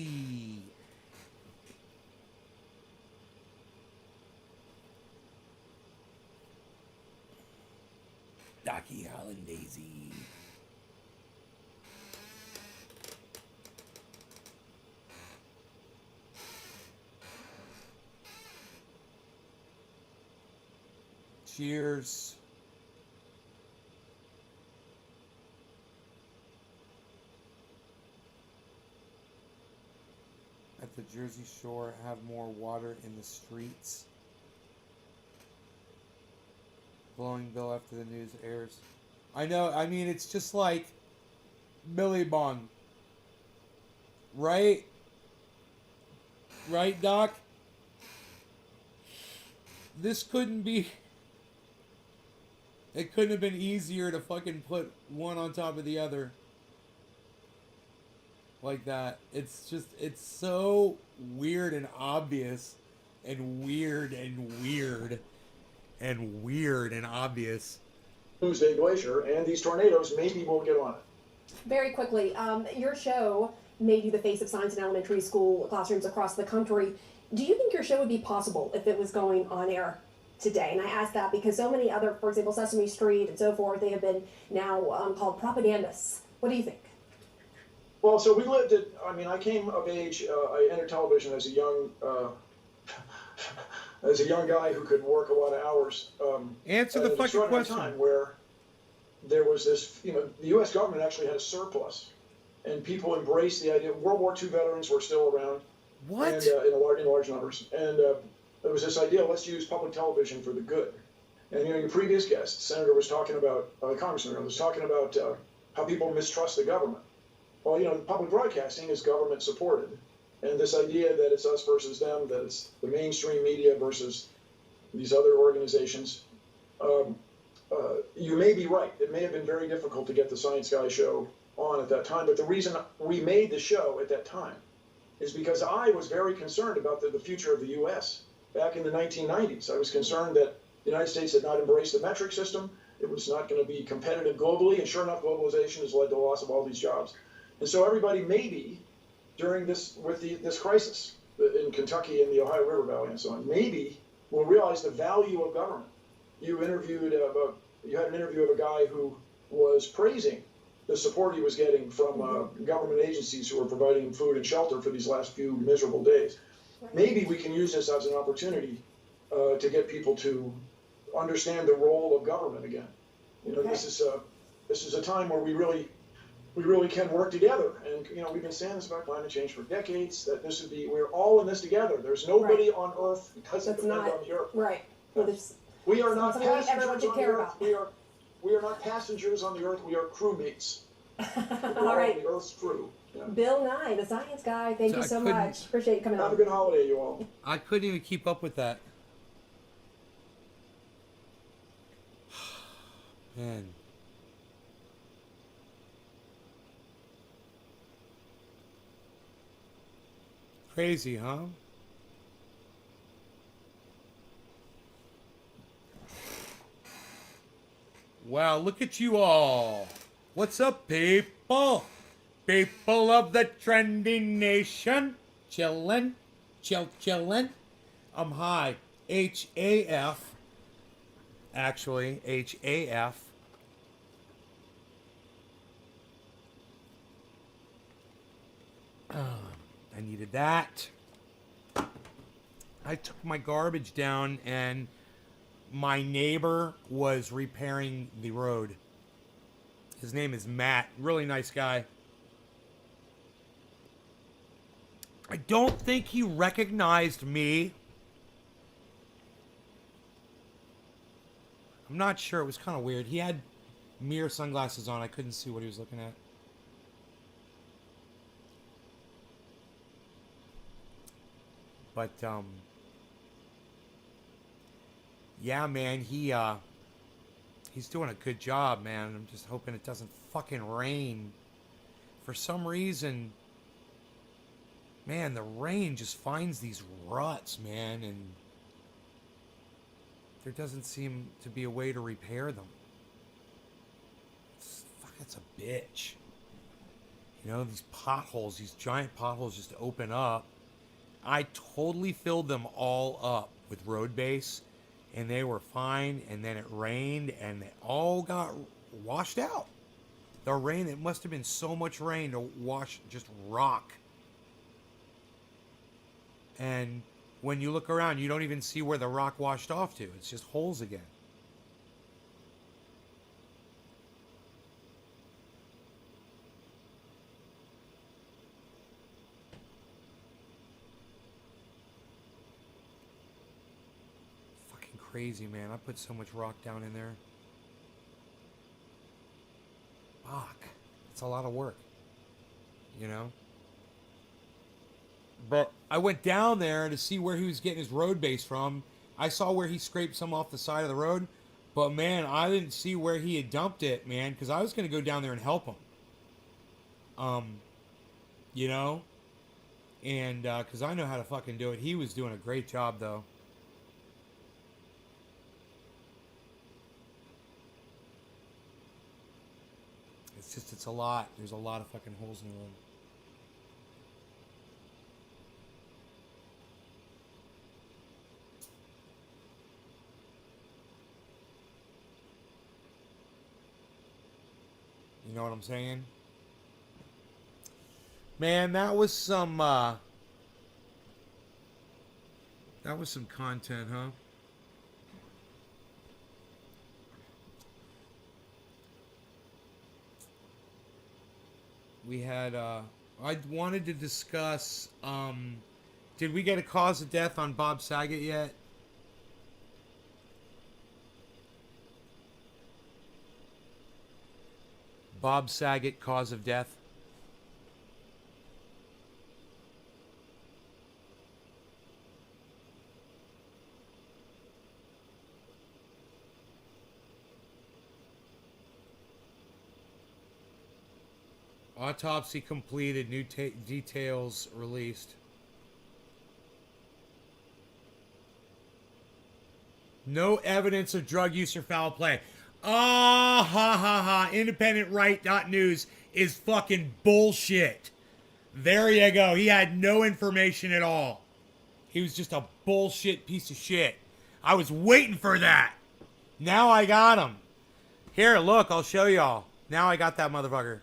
Docky Hollandaise. Cheers. At the Jersey Shore, have more water in the streets. Blowing bill after the news airs. I know, I mean, it's just like Billy Bong. Right? Right, Doc? This couldn't be... It couldn't have been easier to fucking put one on top of the other. Like that. It's just, it's so weird and obvious. And weird and weird. And weird and obvious. Tuesday Glacier, and these tornadoes maybe won't get on it. Very quickly, your show made you the face of science in elementary school classrooms across the country. Do you think your show would be possible if it was going on air today? And I ask that because so many other, for example, Sesame Street and so forth, they have been now called propagandists. What do you think? Well, so we lived at, I mean, I came of age, I entered television as a young guy who could work a lot of hours. Answer the fucking question. Time where there was this, you know, the U.S. government actually had a surplus, and people embraced the idea. World War II veterans were still around. What? And, in large numbers. And there was this idea, let's use public television for the good. And, you know, your previous guest, the senator was talking about, the congressman was talking about how people mistrust the government. Well, you know, public broadcasting is government supported. And this idea that it's us versus them, that it's the mainstream media versus these other organizations, you may be right. It may have been very difficult to get the Science Guy show on at that time. But the reason we made the show at that time is because I was very concerned about the future of the U.S. Back in the 1990s. I was concerned that the United States had not embraced the metric system. It was not going to be competitive globally. And sure enough, globalization has led to the loss of all these jobs. And so everybody maybe during this, with this crisis in Kentucky and the Ohio River Valley and so on, maybe will realize the value of government. You had an interview of a guy who was praising the support he was getting from government agencies who were providing food and shelter for these last few miserable days. Maybe we can use this as an opportunity to get people to understand the role of government again. You know, this is a time where we really can work together. And, you know, we've been saying this about climate change for decades, that we're all in this together. There's nobody on Earth that doesn't depend on the Earth. Right. Well, we are not passengers everyone should on care the Earth. about. We are not passengers on the Earth. We are crewmates. All right. The Earth's crew. Yeah. Bill Nye, the science guy, thank you so much. Appreciate you coming on. Have a good holiday, you all. I couldn't even keep up with that. Man. Crazy, huh? Wow, look at you all. What's up, people? People of the trending nation. Chillin'. Chillin'. I'm high. H-A-F. Actually, H-A-F. I needed that. I took my garbage down and my neighbor was repairing the road. His name is Matt. Really nice guy. I don't think he recognized me. I'm not sure. It was kind of weird. He had mirror sunglasses on. I couldn't see what he was looking at. But, yeah, man, he's doing a good job, man. I'm just hoping it doesn't fucking rain. For some reason, man, the rain just finds these ruts, man, and there doesn't seem to be a way to repair them. It's a bitch. You know, these potholes, these giant potholes just open up. I totally filled them all up with road base, and they were fine, and then it rained, and they all got washed out. The rain, it must have been so much rain to wash just rock. And when you look around, you don't even see where the rock washed off to. It's just holes again. Fucking crazy, man. I put so much rock down in there. Fuck. It's a lot of work. You know? But I went down there to see where he was getting his road base from. I saw where he scraped some off the side of the road. But, man, I didn't see where he had dumped it, man. Because I was going to go down there and help him. You know? And, because I know how to fucking do it. He was doing a great job, though. It's just, it's a lot. There's a lot of fucking holes in the road. You know what I'm saying? Man, that was some content, huh? We had I wanted to discuss did we get a cause of death on Bob Saget yet? Bob Saget, cause of death. Autopsy completed. New details released. No evidence of drug use or foul play. Ah, ha, ha, ha. IndependentRight.news is fucking bullshit. There you go. He had no information at all. He was just a bullshit piece of shit. I was waiting for that. Now I got him. Here, look, I'll show y'all. Now I got that motherfucker.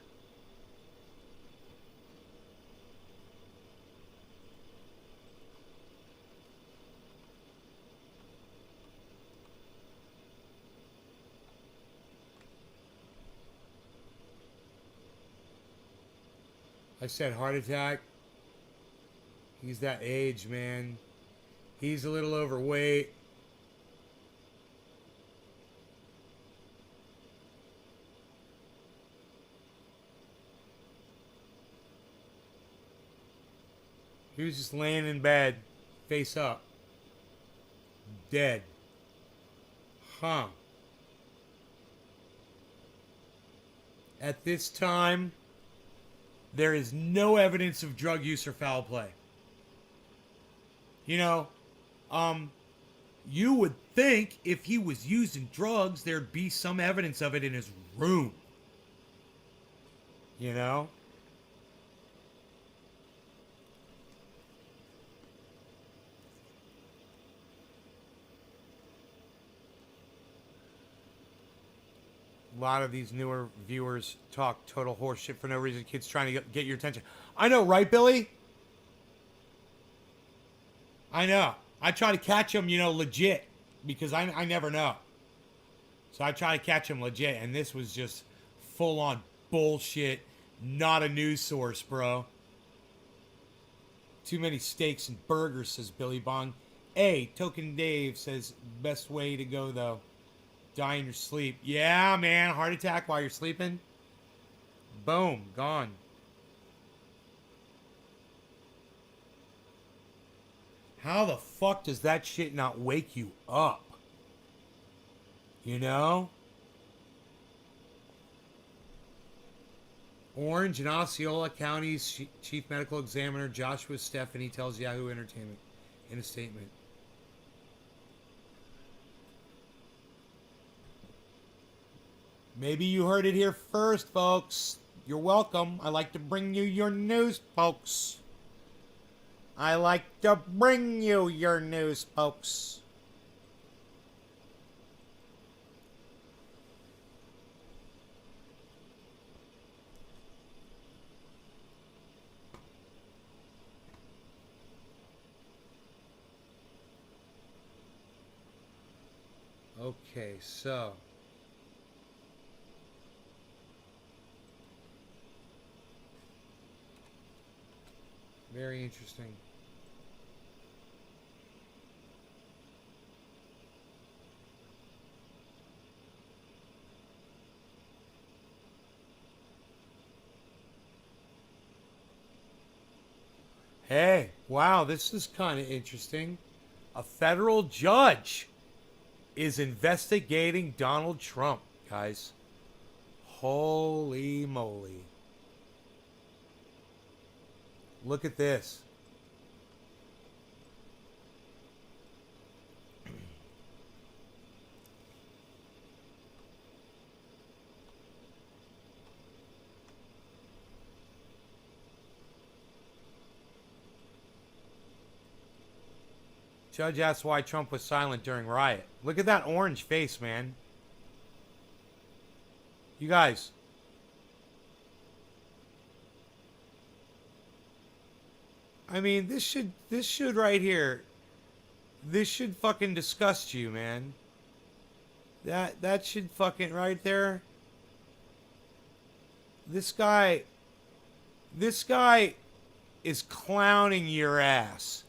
I said heart attack. He's that age, man. He's a little overweight. He was just laying in bed, face up. Dead. Huh. At this time, there is no evidence of drug use or foul play. You know, you would think if he was using drugs, there'd be some evidence of it in his room. You know? A lot of these newer viewers talk total horseshit for no reason. Kids trying to get your attention. I know, right, Billy? I know. I try to catch them, you know, legit. Because I never know. So I try to catch them legit. And this was just full-on bullshit. Not a news source, bro. Too many steaks and burgers, says Billy Bong. Hey, Token Dave says, best way to go, though. Die in your sleep. Yeah, man. Heart attack while you're sleeping. Boom. Gone. How the fuck does that shit not wake you up? You know? Orange and Osceola County's Chief Medical Examiner Joshua Stephanie tells Yahoo Entertainment in a statement. Maybe you heard it here first, folks. You're welcome. I like to bring you your news, folks. I like to bring you your news, folks. Okay, so very interesting. Hey, wow, this is kind of interesting. A federal judge is investigating Donald Trump, guys. Holy moly. Look at this. Judge asks why Trump was silent during riot. Look at that orange face, man. You guys. I mean, this should right here. This should fucking disgust you, man. That should fucking right there. This guy is clowning your ass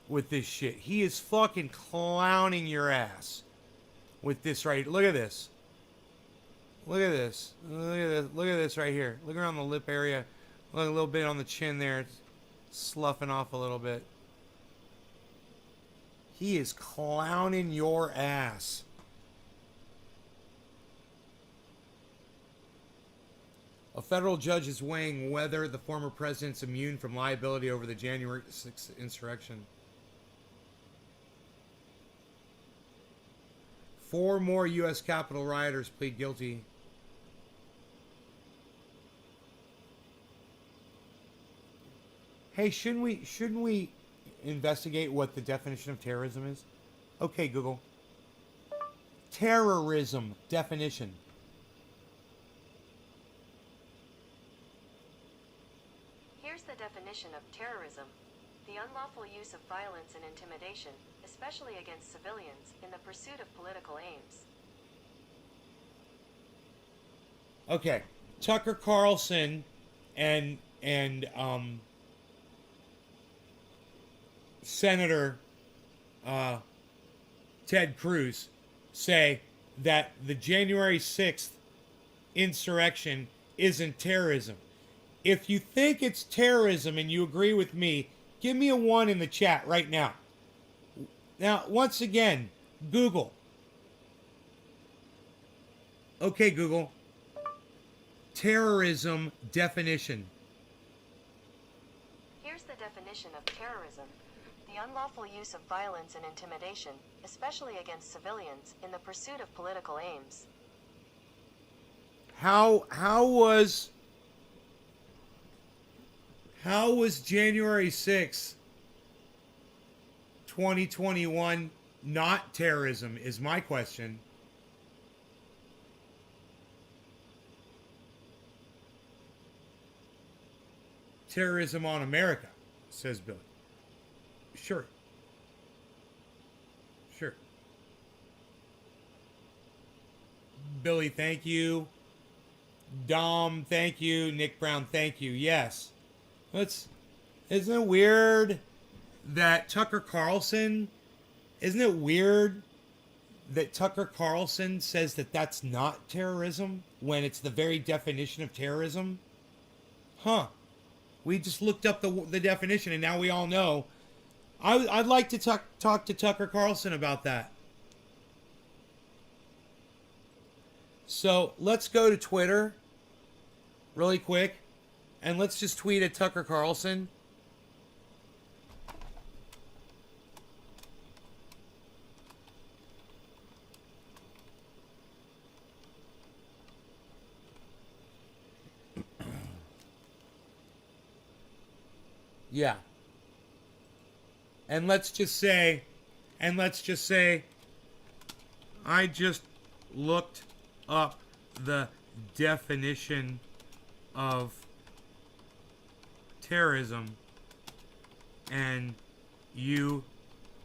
with this shit. He is fucking clowning your ass with this right. Look at this. Look at this. Look at this. Look at this right here. Look around the lip area. Look a little bit on the chin there. It's sloughing off a little bit. He is clowning your ass. A federal judge is weighing whether the former president's immune from liability over the January 6th insurrection. 4 more U.S. Capitol rioters plead guilty. Hey, shouldn't we investigate what the definition of terrorism is? Okay, Google. Terrorism definition. Here's the definition of terrorism. The unlawful use of violence and intimidation, especially against civilians, in the pursuit of political aims. Okay, Tucker Carlson and Senator Ted Cruz say that the January 6th insurrection isn't terrorism. If you think it's terrorism and you agree with me, give me a 1 in the chat right now. Now, once again, Google. Okay, Google. terrorism definition. Here's the definition of terrorism. The unlawful use of violence and intimidation, especially against civilians, in the pursuit of political aims. How was January 6th, 2021 not terrorism is my question. Terrorism on America, says Billy. Sure. Sure. Billy, thank you. Dom, thank you. Nick Brown, thank you. Yes. Isn't it weird that Tucker Carlson, isn't it weird that Tucker Carlson says that that's not terrorism when it's the very definition of terrorism? Huh. We just looked up the definition and now we all know. I'd like to talk to Tucker Carlson about that. So let's go to Twitter really quick and let's just tweet at Tucker Carlson. Yeah. And let's just say, I just looked up the definition of terrorism, and you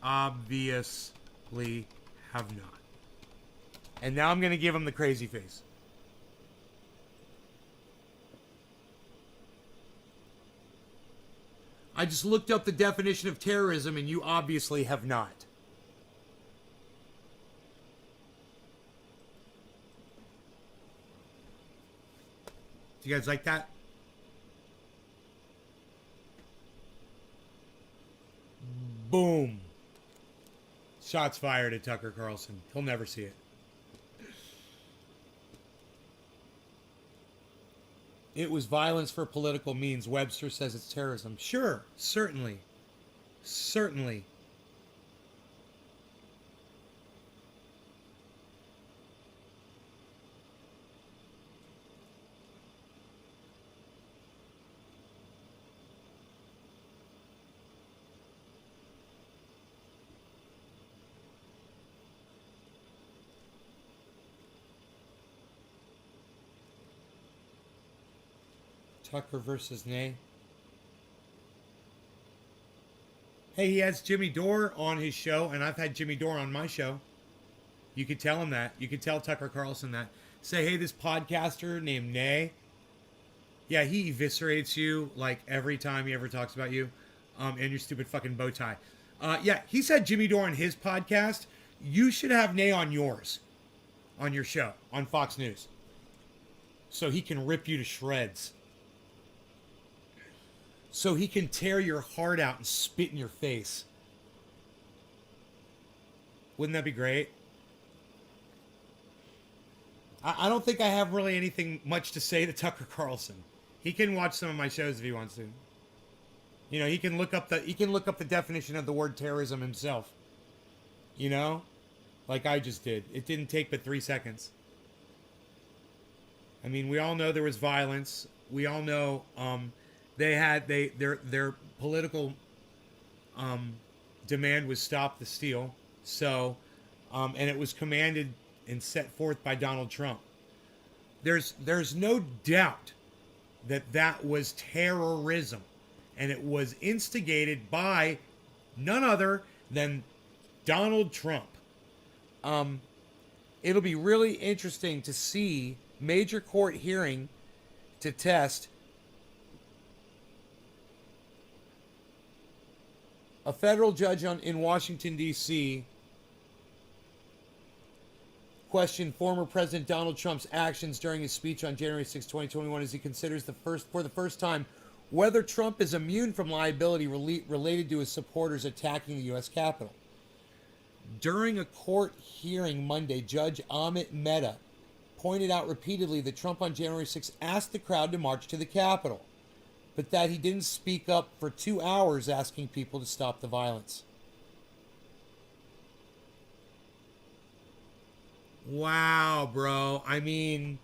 obviously have not. And now I'm going to give him the crazy face. I just looked up the definition of terrorism and you obviously have not. Do you guys like that? Boom. Shots fired at Tucker Carlson. He'll never see it. It was violence for political means. Webster says it's terrorism. Sure, certainly. Certainly. Tucker versus Nay. Hey, he has Jimmy Dore on his show, and I've had Jimmy Dore on my show. You could tell him that. You could tell Tucker Carlson that. Say, hey, this podcaster named Nay. Yeah, he eviscerates you like every time he ever talks about you, and your stupid fucking bow tie. Yeah, he's had Jimmy Dore on his podcast. You should have Nay on yours, on your show, on Fox News, so he can rip you to shreds. So he can tear your heart out and spit in your face. Wouldn't that be great? I don't think I have really anything much to say to Tucker Carlson. He can watch some of my shows if he wants to. You know, he can look up the definition of the word terrorism himself. You know? Like I just did. It didn't take but 3 seconds. I mean, we all know there was violence. We all know their political demand was stop the steal. So, and it was commanded and set forth by Donald Trump. There's no doubt that was terrorism, and it was instigated by none other than Donald Trump. It'll be really interesting to see major court hearing to test a federal judge in Washington, D.C. questioned former President Donald Trump's actions during his speech on January 6, 2021, as he considers for the first time whether Trump is immune from liability related to his supporters attacking the U.S. Capitol. During a court hearing Monday, Judge Amit Mehta pointed out repeatedly that Trump on January 6th asked the crowd to march to the Capitol, but that he didn't speak up for 2 hours asking people to stop the violence. Wow, bro. I mean,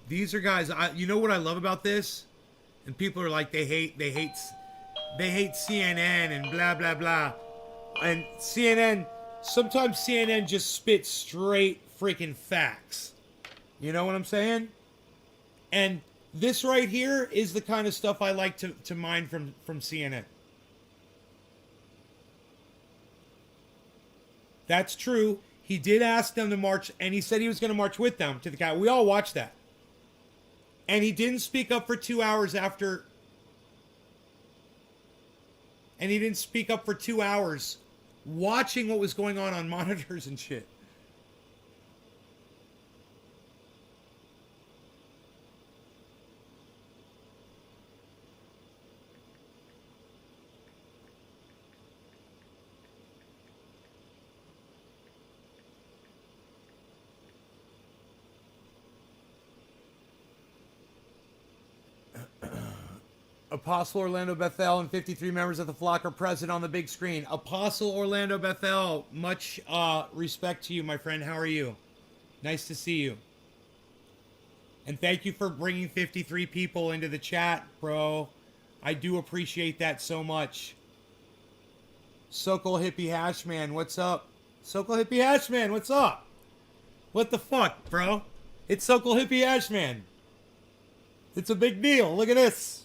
these are guys. You know what I love about this? And people are like, they hate CNN and blah blah blah. And CNN, sometimes CNN just spits straight freaking facts. You know what I'm saying? And this right here is the kind of stuff I like to mine from CNN. That's true. He did ask them to march, and he said he was going to march with them to the Capitol. We all watched that. And he didn't speak up for 2 hours after. And he didn't speak up for 2 hours watching what was going on monitors and shit. Apostle Orlando Bethel and 53 members of the flock are present on the big screen. Apostle Orlando Bethel, much respect to you, my friend. How are you? Nice to see you. And thank you for bringing 53 people into the chat, bro. I do appreciate that so much. Sokol Hippie Hashman, what's up? Sokol Hippie Hashman, what's up? What the fuck, bro? It's Sokol Hippie Hashman. It's a big deal. Look at this.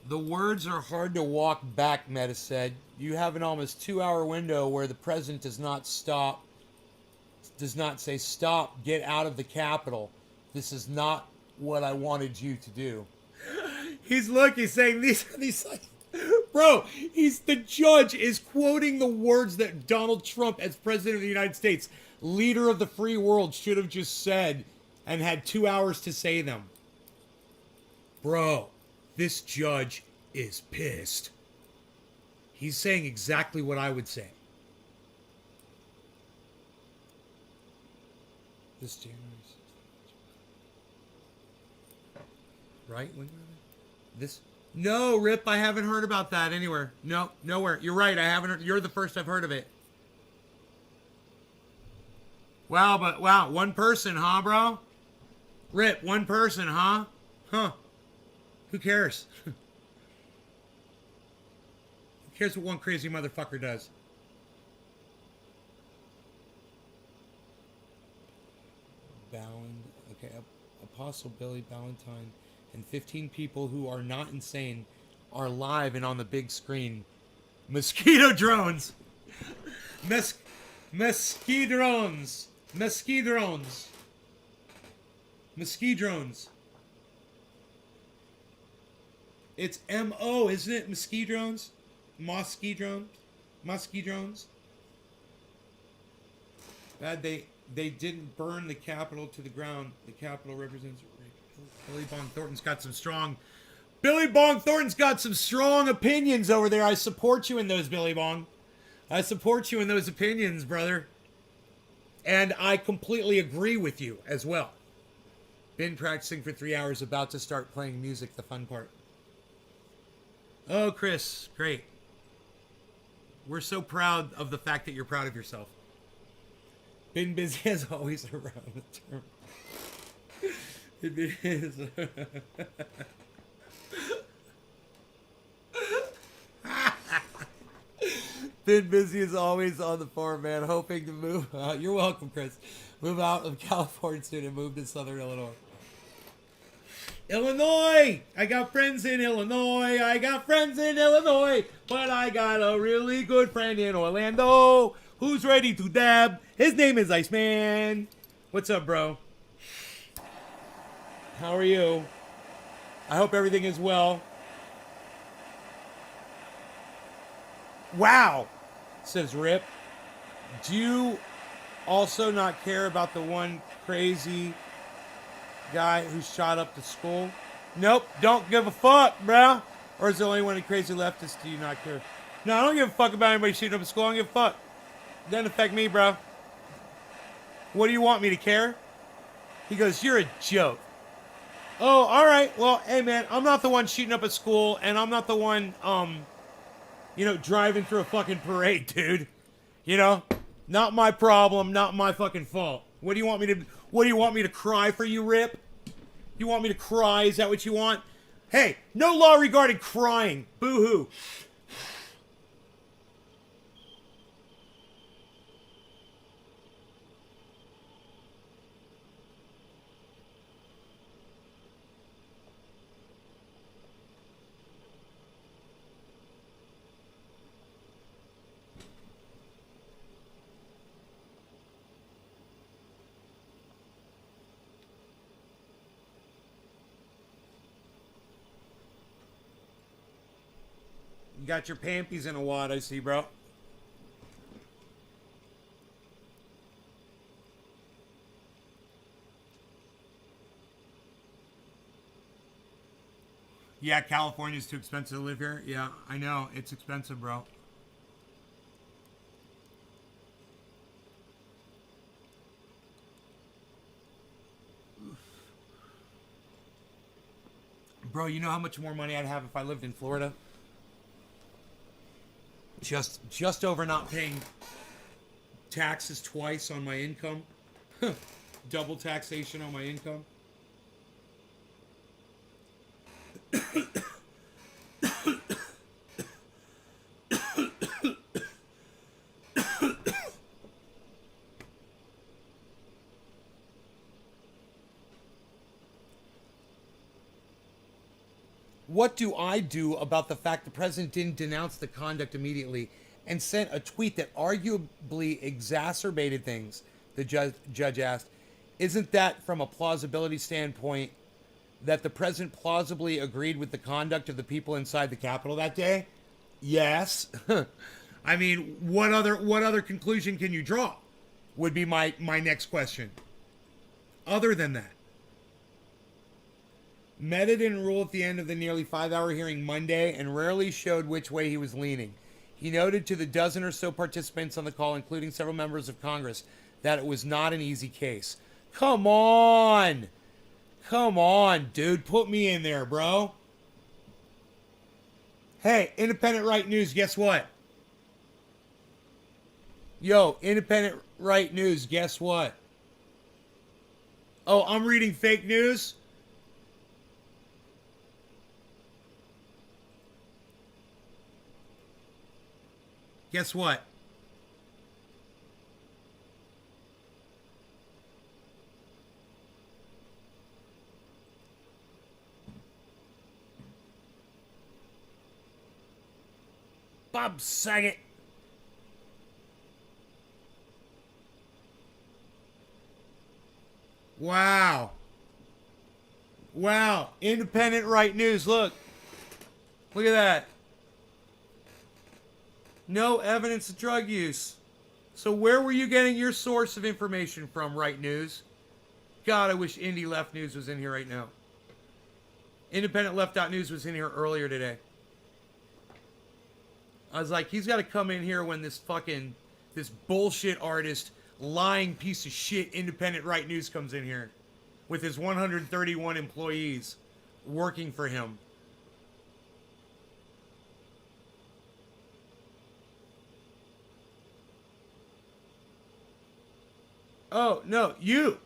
The words are hard to walk back, Meta said. You have an almost 2-hour window where the president does not say, stop, get out of the Capitol. This is not what I wanted you to do. He's saying these bro, the judge is quoting the words that Donald Trump, as president of the United States, leader of the free world, should have just said and had 2 hours to say them. Bro. This judge is pissed. He's saying exactly what I would say. This January 6th. Right? This? No, Rip, I haven't heard about that anywhere. No, nowhere. You're right, I haven't heard. You're the first I've heard of it. Wow, one person, huh, bro? Rip, one person, huh? Huh. Who cares? Who cares what one crazy motherfucker does? Okay, Apostle Billy Ballantyne and 15 people who are not insane are live and on the big screen. Mosquito drones! Mosquito drones! It's M-O, isn't it? Mosquito drones? Mosquito drones? Bad they didn't burn the Capitol to the ground. The Capitol represents Billy Bong Thornton's got some strong opinions over there. I support you in those, Billy Bong. I support you in those opinions, brother. And I completely agree with you as well. Been practicing for 3 hours, about to start playing music, the fun part. Oh, Chris, great. We're so proud of the fact that you're proud of yourself. Been busy as always around the term. It is. Been busy as always on the farm, man. Hoping to move. You're welcome, Chris. Move out of California soon and move to Southern Illinois. Illinois! I got friends in Illinois. But I got a really good friend in Orlando Who's ready to dab? His name is Iceman. What's up, bro? How are you? I hope everything is well. Wow, says Rip. Do you also not care about the one crazy guy who shot up the school? Nope, don't give a fuck, bro. Or is the only one crazy leftist do you not care? No, I don't give a fuck about anybody shooting up a school. I don't give a fuck. Doesn't affect me, bro. What do you want me to care? He goes, you're a joke. Oh, all right. Well, hey, man, I'm not the one shooting up a school, and I'm not the one, driving through a fucking parade, dude. You know, not my problem, not my fucking fault. What do you want me to cry for you, Rip? You want me to cry? Is that what you want? Hey, no law regarding crying. Boo-hoo. You got your pampies in a wad, I see, bro. Yeah, California's too expensive to live here. Yeah, I know. It's expensive, bro. Bro, you know how much more money I'd have if I lived in Florida? Just over not paying taxes twice on my income. Double taxation on my income. What do I do about the fact the president didn't denounce the conduct immediately and sent a tweet that arguably exacerbated things? The judge asked. Isn't that, from a plausibility standpoint, that the president plausibly agreed with the conduct of the people inside the Capitol that day? Yes. I mean, what other conclusion can you draw? Would be my next question. Other than that. Mehta didn't rule at the end of the nearly 5-hour hearing Monday and rarely showed which way he was leaning. He noted to the dozen or so participants on the call, including several members of Congress, that it was not an easy case. Come on! Come on, dude. Put me in there, bro. Hey, Independent Right News, guess what? Yo, Independent Right News, guess what? Oh, I'm reading fake news? Guess what? Bob Saget. Wow. Wow. Independent Right News. Look. Look at that. No evidence of drug use. So where were you getting your source of information from, Right News? God, I wish Indie Left News was in here right now. Independent Left.News was in here earlier today. I was like, he's got to come in here when this bullshit artist, lying piece of shit Independent Right News comes in here with his 131 employees working for him. Oh, no, you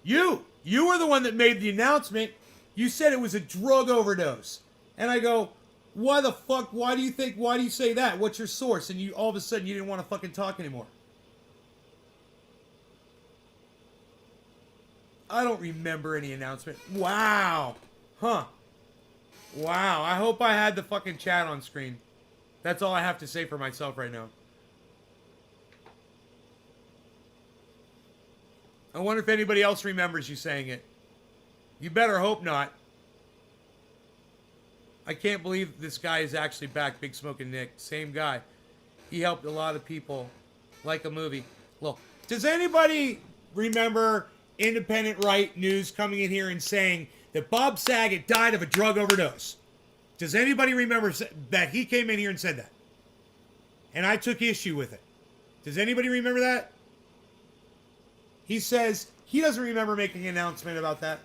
were the one that made the announcement. You said it was a drug overdose. And I go, why the fuck, why do you say that? What's your source? And you, all of a sudden, you didn't want to fucking talk anymore. I don't remember any announcement. Wow. Huh. Wow, I hope I had the fucking chat on screen. That's all I have to say for myself right now. I wonder if anybody else remembers you saying it. You better hope not. I can't believe this guy is actually back, Big Smokin' Nick. Same guy. He helped a lot of people like a movie. Well, does anybody remember Independent Right News coming in here and saying that Bob Saget died of a drug overdose? Does anybody remember that he came in here and said that? And I took issue with it. Does anybody remember that? He says he doesn't remember making an announcement about that.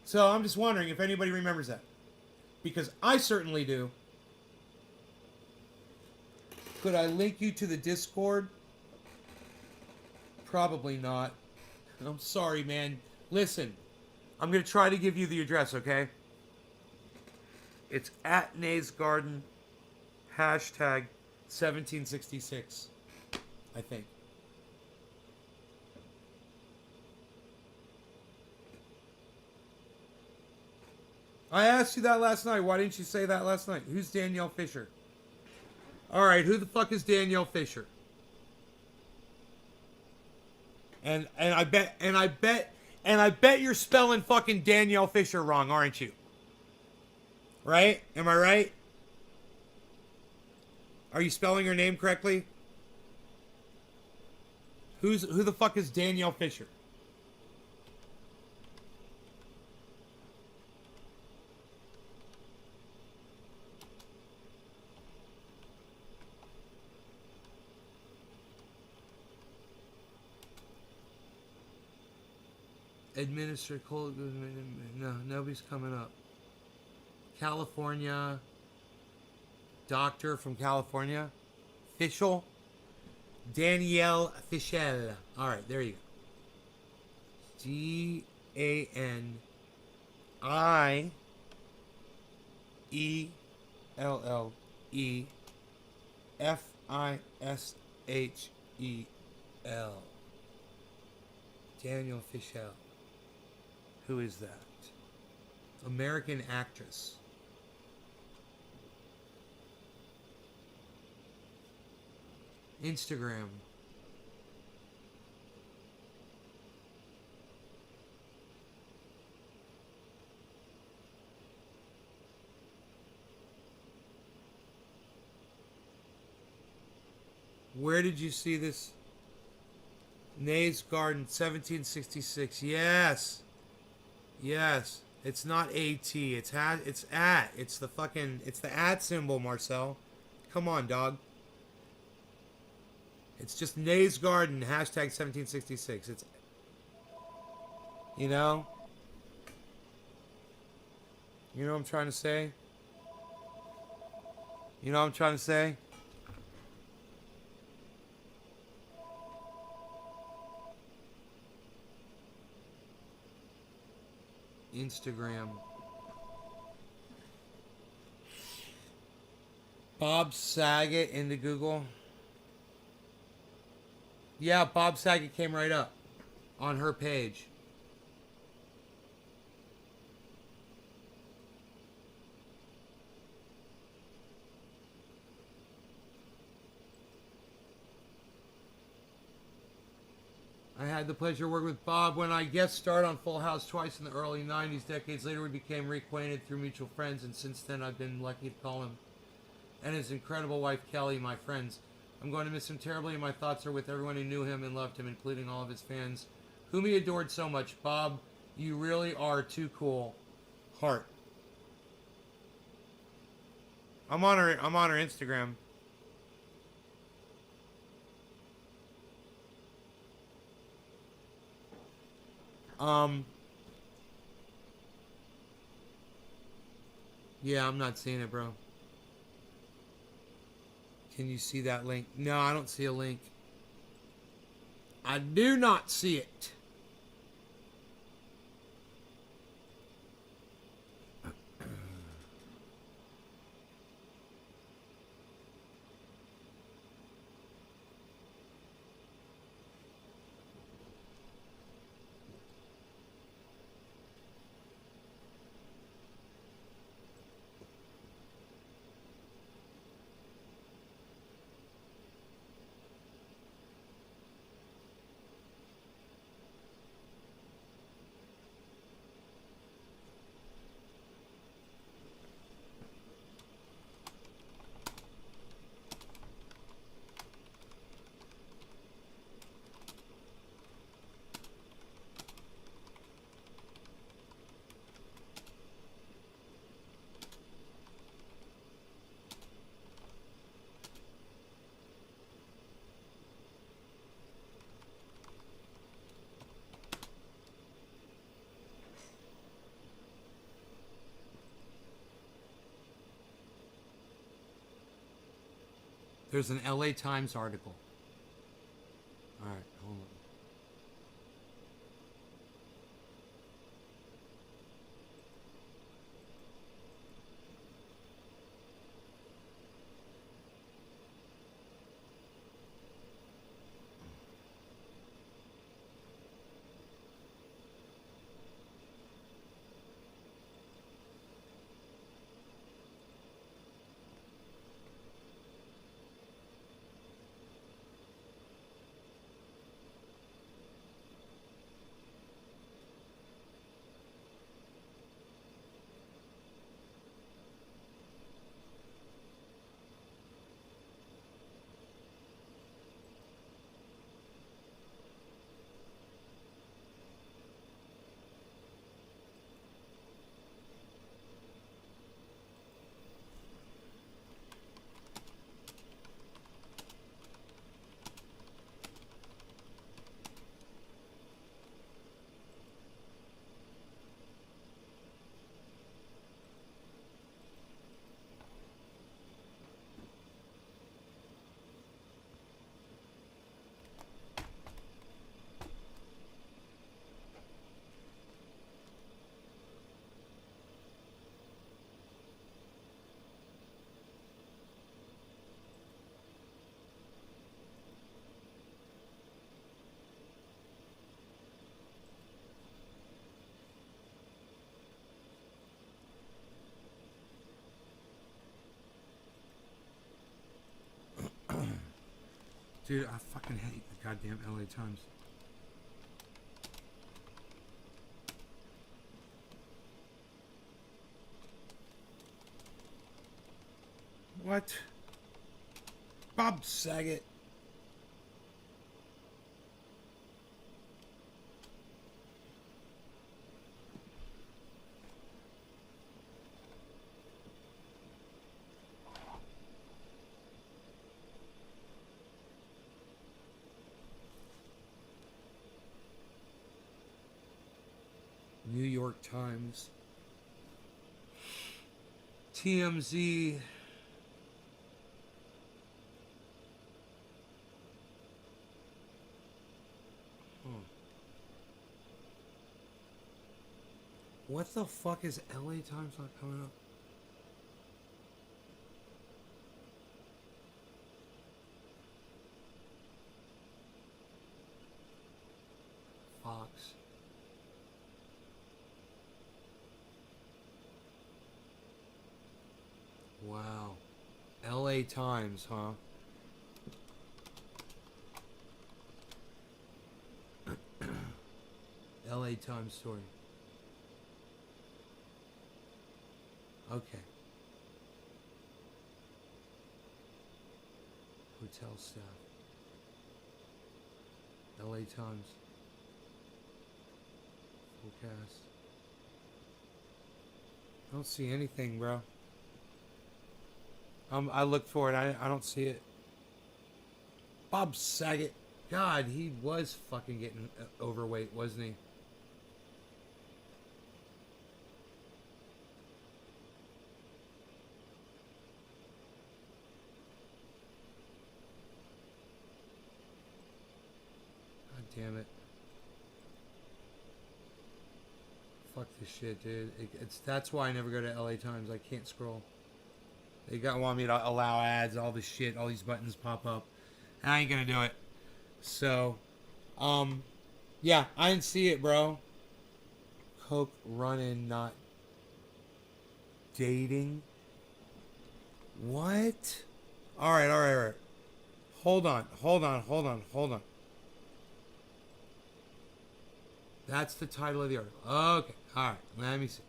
So I'm just wondering if anybody remembers that. Because I certainly do. Could I link you to the Discord? Probably not. I'm sorry, man. Listen, I'm going to try to give you the address, okay? It's at Nays Garden, hashtag 1766, I think. I asked you that last night. Why didn't you say that last night? Who's Danielle Fisher? All right, who the fuck is Danielle Fisher? And I bet you're spelling fucking Danielle Fisher wrong, aren't you? Right? Am I right? Are you spelling her name correctly? Who the fuck is Danielle Fisher? Administer cold. No, nobody's coming up. California. Doctor from California. Fischel. Danielle Fischel. Alright, there you go. Danielle Danielle Fischel. Who is that? American actress. Instagram. Where did you see this? Nays Garden, 1766. Yes. Yes. It's not AT. It's at. It's the fucking. It's the at symbol, Marcel. Come on, dog. It's just Nays Garden, hashtag 1766. It's. You know? You know what I'm trying to say? You know what I'm trying to say? Instagram. Bob Saget into Google. Yeah, Bob Saget came right up on her page. I had the pleasure of working with Bob when I guest starred on Full House twice in the early 90s. Decades later, we became reacquainted through mutual friends, and since then, I've been lucky to call him and his incredible wife, Kelly, my friends. I'm going to miss him terribly, and my thoughts are with everyone who knew him and loved him, including all of his fans, whom he adored so much. Bob, you really are too cool. Heart. I'm on her Instagram. Yeah, I'm not seeing it, bro. Can you see that link? No, I don't see a link. I do not see it. There's an LA Times article. All right, hold on. Dude, I fucking hate the goddamn LA Times. What? Bob Saget. New York Times. TMZ. What the fuck is LA Times not coming up? Fox. Wow. LA Times, huh? LA Times story. Okay. Hotel staff. LA Times. Forecast. I don't see anything, bro. I looked for it. I don't see it. Bob Saget. God, he was fucking getting overweight, wasn't he? God damn it. Fuck this shit, dude. That's why I never go to LA Times. I can't scroll. They want me to allow ads, all this shit, all these buttons pop up. I ain't gonna do it. So, yeah, I didn't see it, bro. Coke running, not dating. What? All right. Hold on. That's the title of the article. Okay, all right, let me see.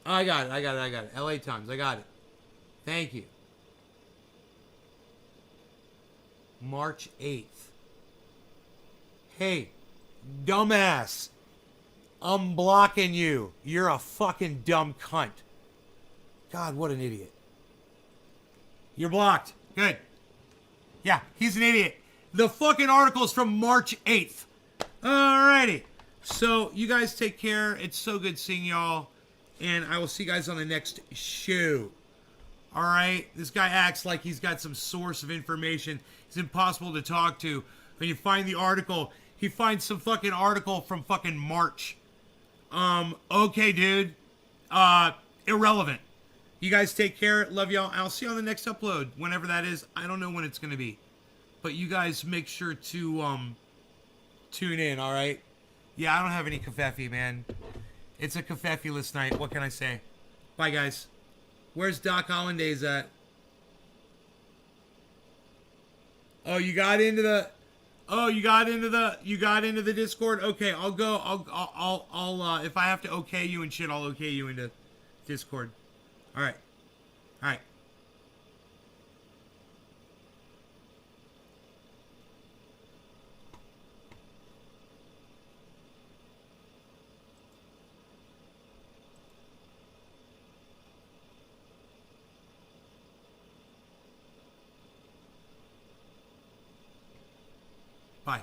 I got it. LA Times, I got it. Thank you. March 8th. Hey, dumbass. I'm blocking you. You're a fucking dumb cunt. God, what an idiot. You're blocked. Good. Yeah, he's an idiot. The fucking article's from March 8th. Alrighty. So, you guys take care. It's so good seeing y'all. and I will see you guys on the next show. All right, this guy acts like he's got some source of information. It's impossible to talk to. When you find the article, he finds some fucking article from fucking March. Okay, dude. Irrelevant. You guys take care. Love y'all. I'll see you on the next upload, whenever that is. I don't know when it's gonna be, but you guys make sure to tune in. All right. Yeah, I don't have any kafefe, man. It's a kafefe-less night. What can I say? Bye, guys. Where's Doc Hollandaise at? Oh, you got into the. Oh, you got into the Discord. Okay, I'll go. I'll if I have to okay you and shit, I'll okay you into Discord. All right. All right. Bye.